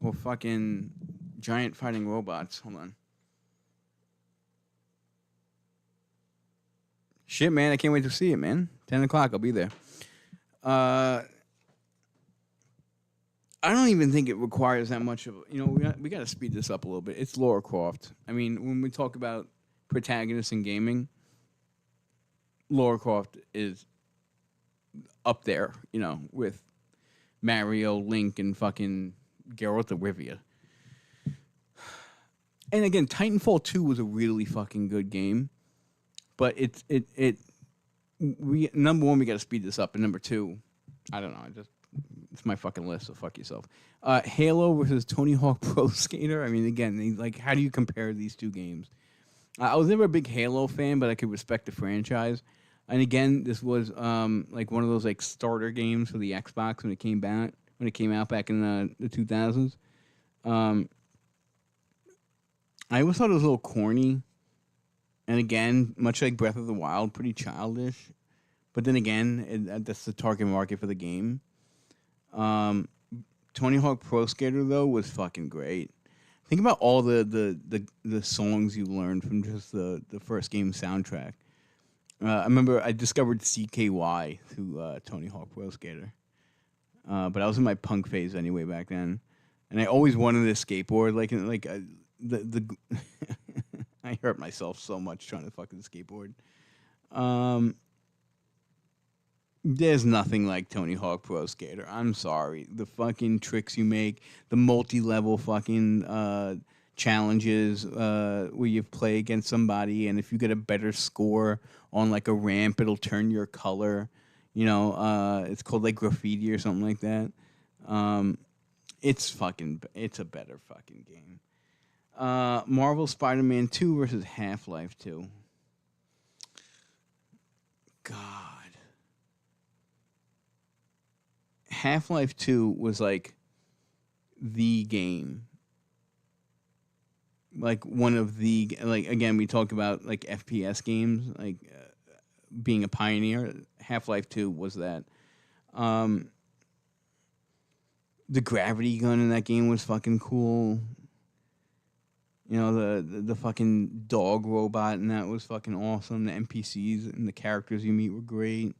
or fucking giant fighting robots? Hold on. Shit, man, I can't wait to see it, man. 10 o'clock, I'll be there. I don't even think it requires that much of we got to speed this up a little bit. It's Lara Croft. I mean, when we talk about protagonists in gaming, Lara Croft is up there, with Mario, Link, and fucking Geralt of Rivia. And again, Titanfall 2 was a really fucking good game, but number one, we got to speed this up, and number two, I don't know, it's my fucking list, so fuck yourself. Halo versus Tony Hawk Pro Skater. I mean, again, like, how do you compare these two games? I was never a big Halo fan, but I could respect the franchise. And again, this was like one of those like starter games for the Xbox when it came out back in the 2000s. I always thought it was a little corny, and again, much like Breath of the Wild, pretty childish. But then again, that's the target market for the game. Tony Hawk Pro Skater though was fucking great. Think about all the songs you learned from just the first game soundtrack. I remember I discovered CKY through Tony Hawk Pro Skater, but I was in my punk phase anyway back then, and I always wanted a skateboard. The I hurt myself so much trying to fucking skateboard. There's nothing like Tony Hawk Pro Skater. I'm sorry. The fucking tricks you make, the multi-level fucking challenges where you play against somebody, and if you get a better score on like a ramp, it'll turn your color. It's called like graffiti or something like that. It's a better fucking game. Marvel Spider-Man 2 versus Half-Life 2. God. Half-Life 2 was like the game. Like one of the, like, again, we talk about like FPS games, like being a pioneer. Half-Life 2 was that. The gravity gun in that game was fucking cool. The fucking dog robot and that was fucking awesome. The NPCs and the characters you meet were great.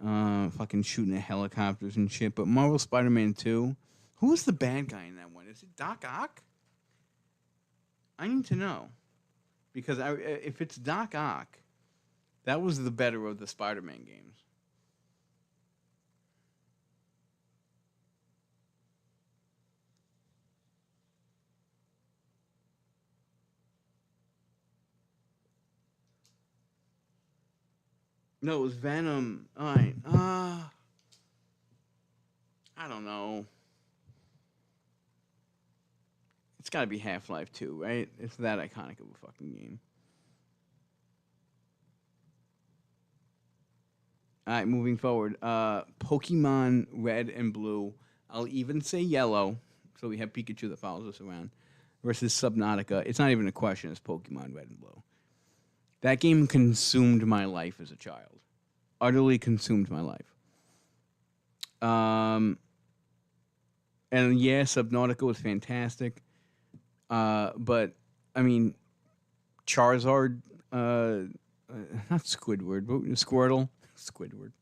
Fucking shooting at helicopters and shit. But Marvel Spider-Man 2, who was the bad guy in that one? Is it Doc Ock? I need to know. Because if it's Doc Ock, that was the better of the Spider-Man games. No, it was Venom. All right. I don't know. It's got to be Half-Life 2, right? It's that iconic of a fucking game. All right, moving forward. Pokemon Red and Blue. I'll even say Yellow. So we have Pikachu that follows us around. Versus Subnautica. It's not even a question. It's Pokemon Red and Blue. That game consumed my life as a child. Utterly consumed my life. And yeah, Subnautica was fantastic. But, I mean, Charizard, not Squidward, but Squidward,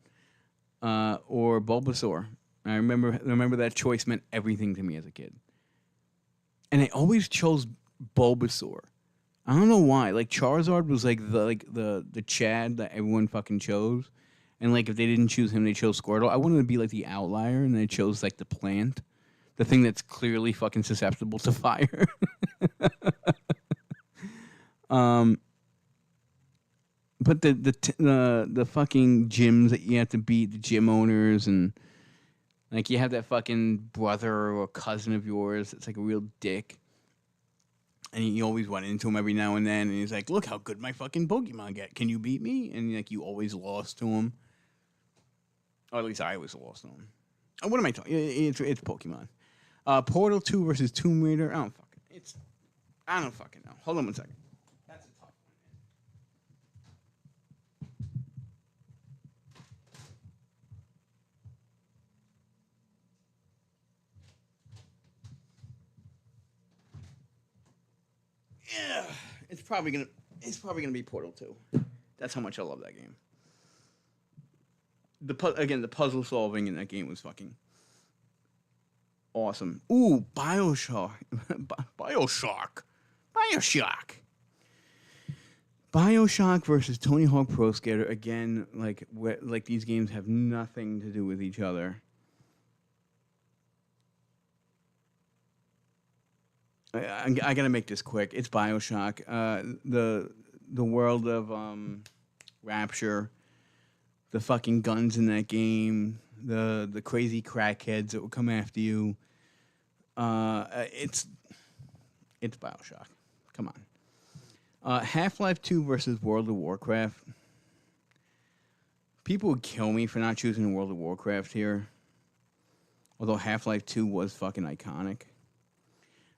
or Bulbasaur. I remember that choice meant everything to me as a kid, and I always chose Bulbasaur. I don't know why. Like Charizard was like the Chad that everyone fucking chose, and like if they didn't choose him, they chose Squirtle. I wanted to be like the outlier, and they chose like the plant, the thing that's clearly fucking susceptible to fire. um, but the fucking gyms that you have to beat, the gym owners, and like you have that fucking brother or cousin of yours that's like a real dick. And you always run into him every now and then, and he's like, "Look how good my fucking Pokemon get. Can you beat me?" And like you always lost to him, or at least I always lost to him. What am I talking? It's Pokemon. Portal 2 versus Tomb Raider. I don't fucking know. Hold on one second. That's a tough one. Yeah, it's probably gonna be Portal 2. That's how much I love that game. The puzzle solving in that game was fucking awesome. Ooh, Bioshock. Bioshock. Bioshock. Bioshock versus Tony Hawk Pro Skater. Again, like these games have nothing to do with each other. I gotta make this quick. It's Bioshock. The world of Rapture, the fucking guns in that game, the crazy crackheads that will come after you. It's Bioshock. Come on. Half-Life 2 versus World of Warcraft. People would kill me for not choosing World of Warcraft here. Although Half-Life 2 was fucking iconic.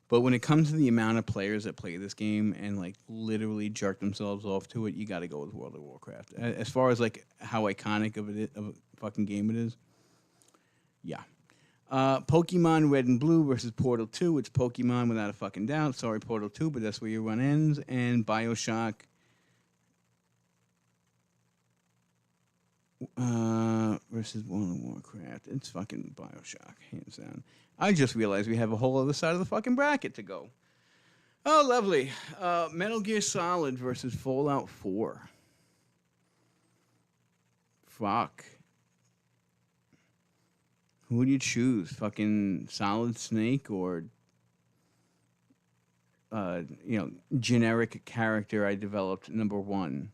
But when it comes to the amount of players that play this game and like literally jerk themselves off to it, you got to go with World of Warcraft. As far as like how iconic of a fucking game it is, yeah. Pokemon Red and Blue versus Portal 2. It's Pokemon without a fucking doubt. Sorry, Portal 2, but that's where your run ends. And Bioshock versus World of Warcraft. It's fucking Bioshock, hands down. I just realized we have a whole other side of the fucking bracket to go. Oh, lovely. Metal Gear Solid versus Fallout 4. Fuck. Who would you choose? Fucking Solid Snake or, generic character I developed, number one?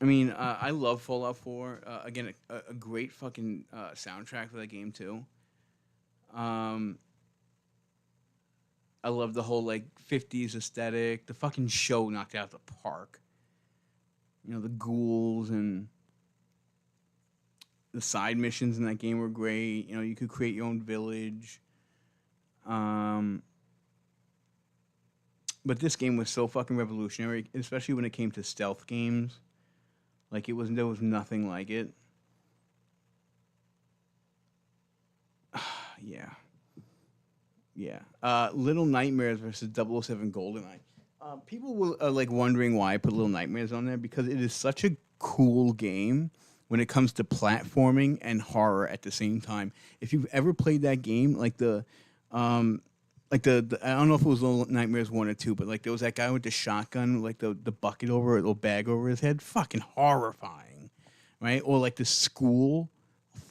I mean, I love Fallout 4. Again, a great fucking soundtrack for that game, too. I love the whole, like, 50s aesthetic. The fucking show knocked out the park. You know, the ghouls and the side missions in that game were great. You know, you could create your own village. But this game was so fucking revolutionary, especially when it came to stealth games. Like, there was nothing like it. Yeah. Yeah. Little Nightmares versus 007 GoldenEye. People are like wondering why I put Little Nightmares on there because it is such a cool game when it comes to platforming and horror at the same time. If you've ever played that game, like the I don't know if it was Little Nightmares 1 or 2, but like there was that guy with the shotgun, like the bucket over it, little bag over his head, fucking horrifying, right? Or like the school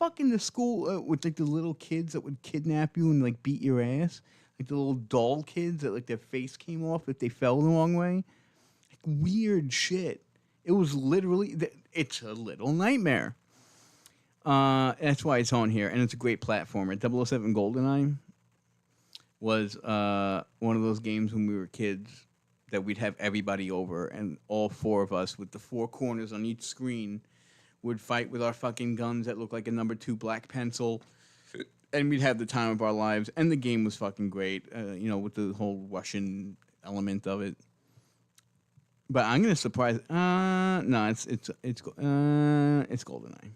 with like the little kids that would kidnap you and like beat your ass, like the little doll kids that like their face came off if they fell the wrong way, like weird shit. It was literally it's a little nightmare. That's why it's on here, and it's a great platformer. 007 GoldenEye was one of those games when we were kids that we'd have everybody over, and all four of us with the four corners on each screen would fight with our fucking guns that looked like a number 2 black pencil, and we'd have the time of our lives. And the game was fucking great, with the whole Russian element of it. But I'm gonna surprise. No, it's GoldenEye.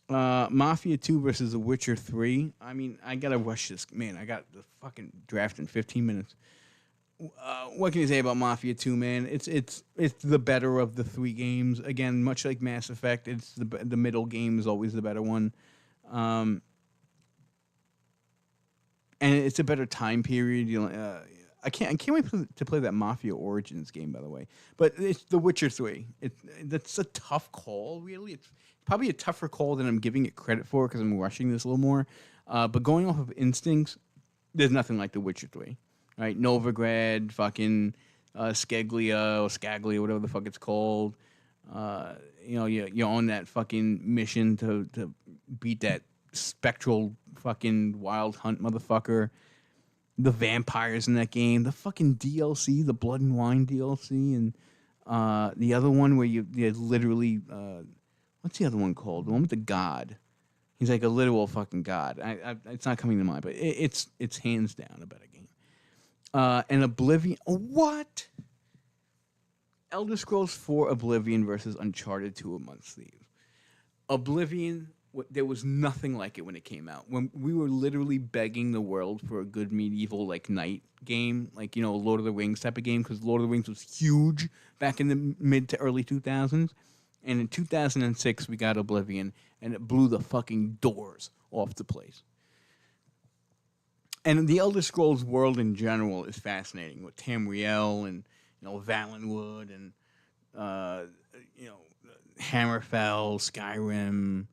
Mafia 2 versus The Witcher 3. I mean, I gotta rush this. Man, I got the fucking draft in 15 minutes. what can you say about Mafia 2, man? It's the better of the three games. Again, much like Mass Effect, it's the middle game is always the better one. Um, and it's a better time period. I can't wait to play that Mafia Origins game, by the way. But it's The Witcher 3. That's a tough call, really. It's probably a tougher call than I'm giving it credit for because I'm rushing this a little more. But going off of instincts, there's nothing like The Witcher 3. Right? Novigrad, fucking Skeglia or Skaglia, whatever the fuck it's called. You're on that fucking mission to beat that spectral fucking wild hunt motherfucker. The vampires in that game, the fucking DLC, the Blood and Wine DLC, and the other one where you literally, what's the other one called? The one with the god. He's like a literal fucking god. It's not coming to mind, but it's hands down a better game. And Oblivion, what? Elder Scrolls 4 Oblivion versus Uncharted 2 Amongst Thieves. Oblivion, there was nothing like it when it came out. When we were literally begging the world for a good medieval like knight game, like Lord of the Rings type of game, because Lord of the Rings was huge back in the mid to early 2000s. And in 2006 we got Oblivion, and it blew the fucking doors off the place. And the Elder Scrolls world in general is fascinating with Tamriel and Valenwood and Hammerfell, Skyrim.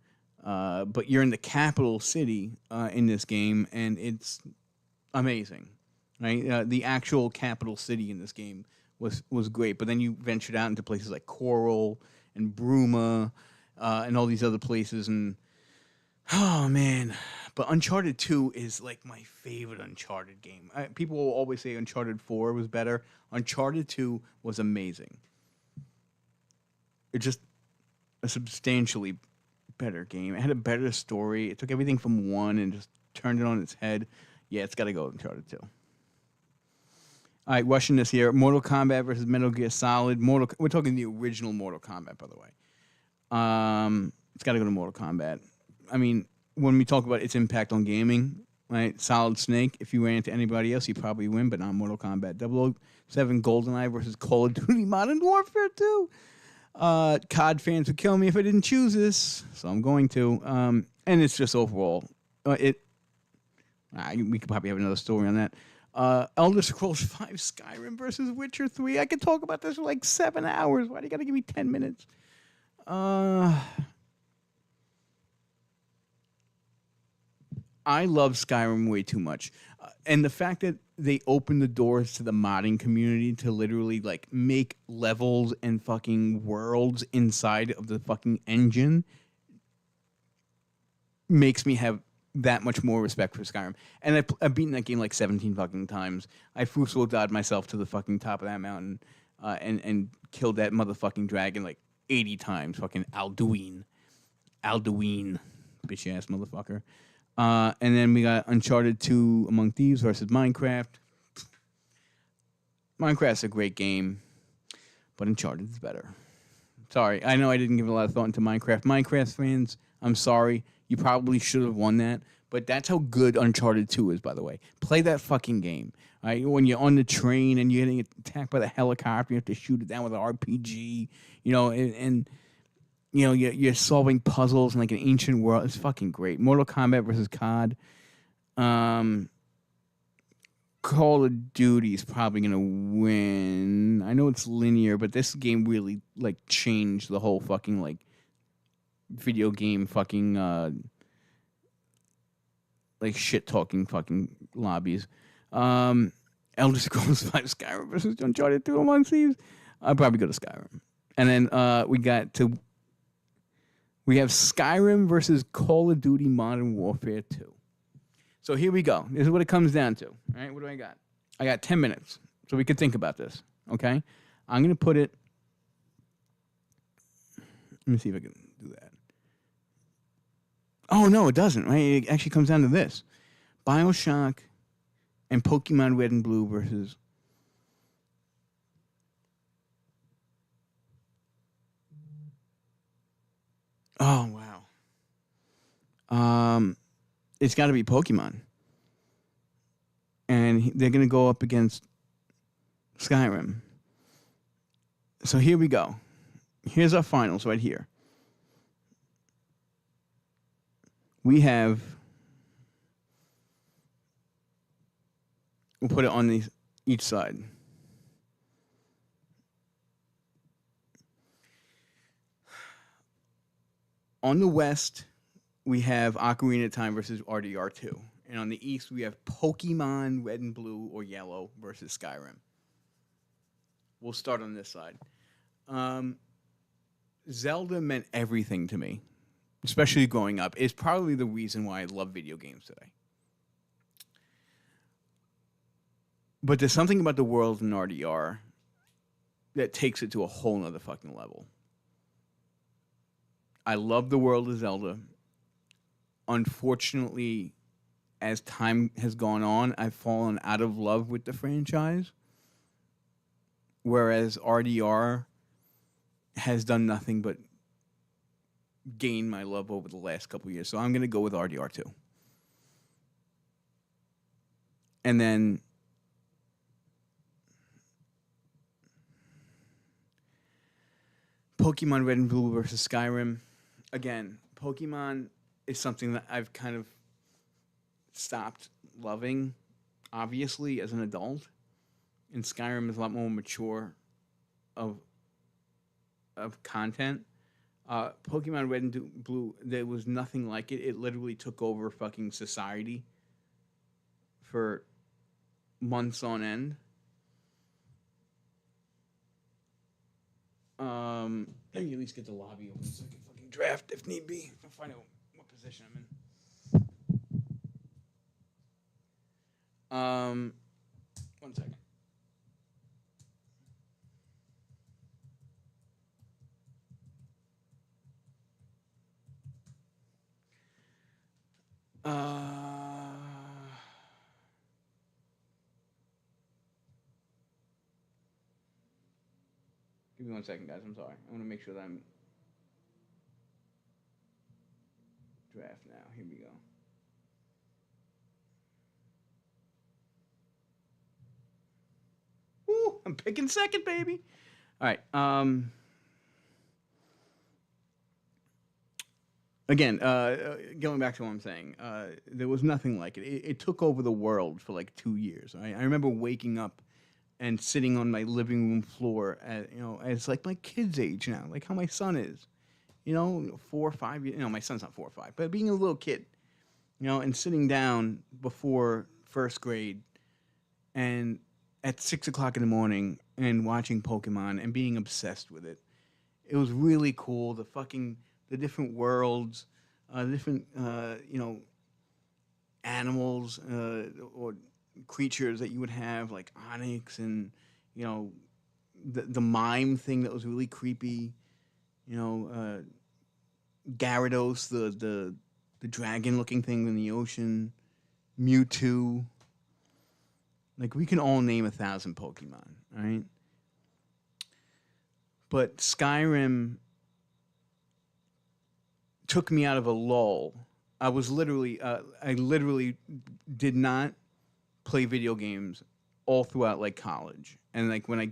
But you're in the capital city in this game, and it's amazing, right? The actual capital city in this game was great. But then you ventured out into places like Coral and Bruma and all these other places, and oh man. But Uncharted 2 is like my favorite Uncharted game. People will always say Uncharted 4 was better. Uncharted 2 was amazing. It's just a substantially better game. It had a better story. It took everything from 1 and just turned it on its head. Yeah, it's got to go Uncharted 2. All right, rushing this here. Mortal Kombat versus Metal Gear Solid. We're talking the original Mortal Kombat, by the way. It's got to go to Mortal Kombat. I mean, when we talk about its impact on gaming, right? Solid Snake, if you ran into anybody else, you'd probably win, but not Mortal Kombat. 007 GoldenEye versus Call of Duty Modern Warfare 2. COD fans would kill me if I didn't choose this, so I'm going to. And it's just overall, we could probably have another story on that. Elder Scrolls 5 Skyrim versus Witcher 3. I could talk about this for like 7 hours. Why do you got to give me 10 minutes? I love Skyrim way too much. And the fact that they opened the doors to the modding community to literally like make levels and fucking worlds inside of the fucking engine makes me have that much more respect for Skyrim. And I've beaten that game like 17 fucking times. I Fuso-dod myself to the fucking top of that mountain and killed that motherfucking dragon like 80 times. Fucking Alduin. Bitch ass motherfucker. And then we got Uncharted 2 Among Thieves versus Minecraft. Minecraft's a great game, but Uncharted is better. Sorry, I know I didn't give a lot of thought into Minecraft. Minecraft fans, I'm sorry. You probably should have won that, but that's how good Uncharted 2 is, by the way. Play that fucking game. Right? When you're on the train and you're getting attacked by the helicopter, you have to shoot it down with an RPG, and you're solving puzzles in like an ancient world. It's fucking great. Mortal Kombat versus COD. Call of Duty is probably gonna win. I know it's linear, but this game really like changed the whole fucking like video game fucking like shit talking fucking lobbies. Elder Scrolls 5 Skyrim versus Uncharted 2 Among Thieves. I'd probably go to Skyrim. And then we have Skyrim versus Call of Duty Modern Warfare 2. So here we go. This is what it comes down to. All right, what do I got? I got 10 minutes, so we could think about this, okay? I'm going to put it... Let me see if I can do that. Oh, no, it doesn't, right? It actually comes down to this. BioShock and Pokemon Red and Blue versus... Oh, wow. It's got to be Pokemon. And they're going to go up against Skyrim. So here we go. Here's our finals right here. We have. We'll put it on each side. On the west, we have Ocarina of Time versus RDR2. And on the east, we have Pokemon Red and Blue or Yellow versus Skyrim. We'll start on this side. Zelda meant everything to me, especially growing up. It's probably the reason why I love video games today. But there's something about the world in RDR that takes it to a whole nother fucking level. I love the world of Zelda. Unfortunately, as time has gone on, I've fallen out of love with the franchise. Whereas RDR has done nothing but gain my love over the last couple of years. So I'm going to go with RDR2. And then Pokemon Red and Blue versus Skyrim. Again, Pokemon is something that I've kind of stopped loving, obviously, as an adult. And Skyrim is a lot more mature of content. Pokemon Red and Blue, there was nothing like it. It literally took over fucking society for months on end. Let me at least get the lobby open so I can fucking draft if need be. I'll find out what position I'm in. 1 second. Give me 1 second, guys. I'm sorry. I want to make sure that I'm draft now. Here we go. Woo! I'm picking second, baby. All right. Again, going back to what I'm saying, there was nothing like it. It took over the world for like 2 years. I remember waking up and sitting on my living room floor, as like my kid's age now, like how my son is, 4 or 5 years. My son's not 4 or 5, but being a little kid, and sitting down before first grade, and at 6 o'clock in the morning, and watching Pokemon and being obsessed with it. It was really cool. The different worlds, different animals or creatures that you would have, like Onyx and the mime thing that was really creepy. Gyarados, the dragon looking thing in the ocean, Mewtwo. Like we can all name 1,000 Pokemon, right? But Skyrim took me out of a lull. I literally did not play video games all throughout like college. And like when I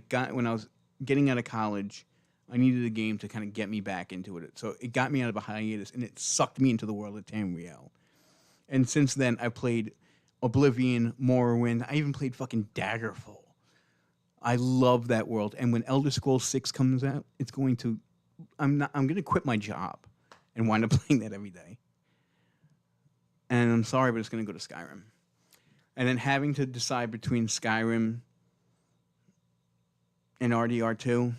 was getting out of college, I needed a game to kind of get me back into it. So it got me out of a hiatus and it sucked me into the world of Tamriel. And since then I played Oblivion, Morrowind. I even played fucking Daggerfall. I love that world. And when Elder Scrolls 6 comes out, I'm going to quit my job and wind up playing that every day. And I'm sorry, but it's going to go to Skyrim. And then having to decide between Skyrim and RDR2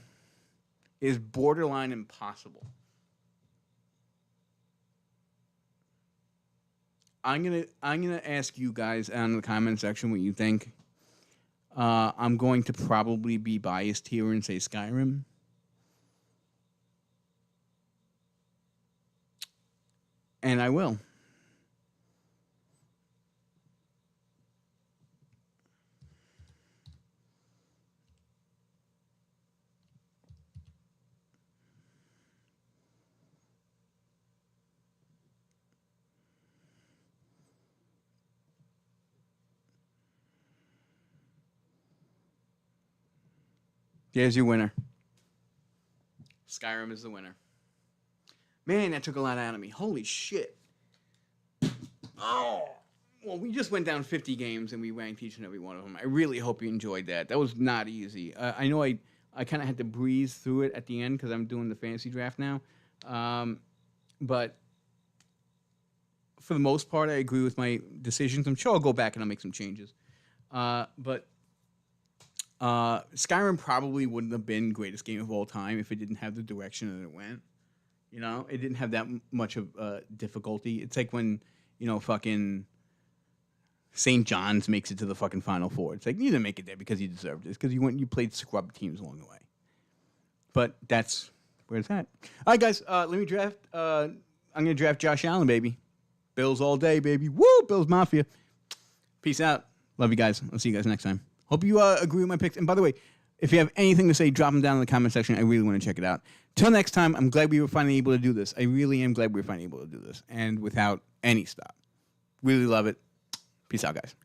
is borderline impossible. I'm gonna ask you guys in the comment section what you think. I'm going to probably be biased here and say Skyrim. And I will. There's your winner. Skyrim is the winner. Man, that took a lot out of me. Holy shit. Oh. Well, we just went down 50 games and we ranked each and every one of them. I really hope you enjoyed that. That was not easy. I know I kind of had to breeze through it at the end because I'm doing the fantasy draft now. But for the most part, I agree with my decisions. I'm sure I'll go back and I'll make some changes. But Skyrim probably wouldn't have been greatest game of all time if it didn't have the direction that it went. You know, it didn't have that much of difficulty. It's like when, fucking St. John's makes it to the fucking Final Four. It's like, you didn't make it there because you deserved it. It's because you played scrub teams along the way. But that's where it's at. All right, guys, let me draft. I'm going to draft Josh Allen, baby. Bills all day, baby. Woo, Bills Mafia. Peace out. Love you guys. I'll see you guys next time. Hope you agree with my picks. And by the way, if you have anything to say, drop them down in the comment section. I really want to check it out. Till next time, I'm glad we were finally able to do this. I really am glad we were finally able to do this. And without any stop. Really love it. Peace out, guys.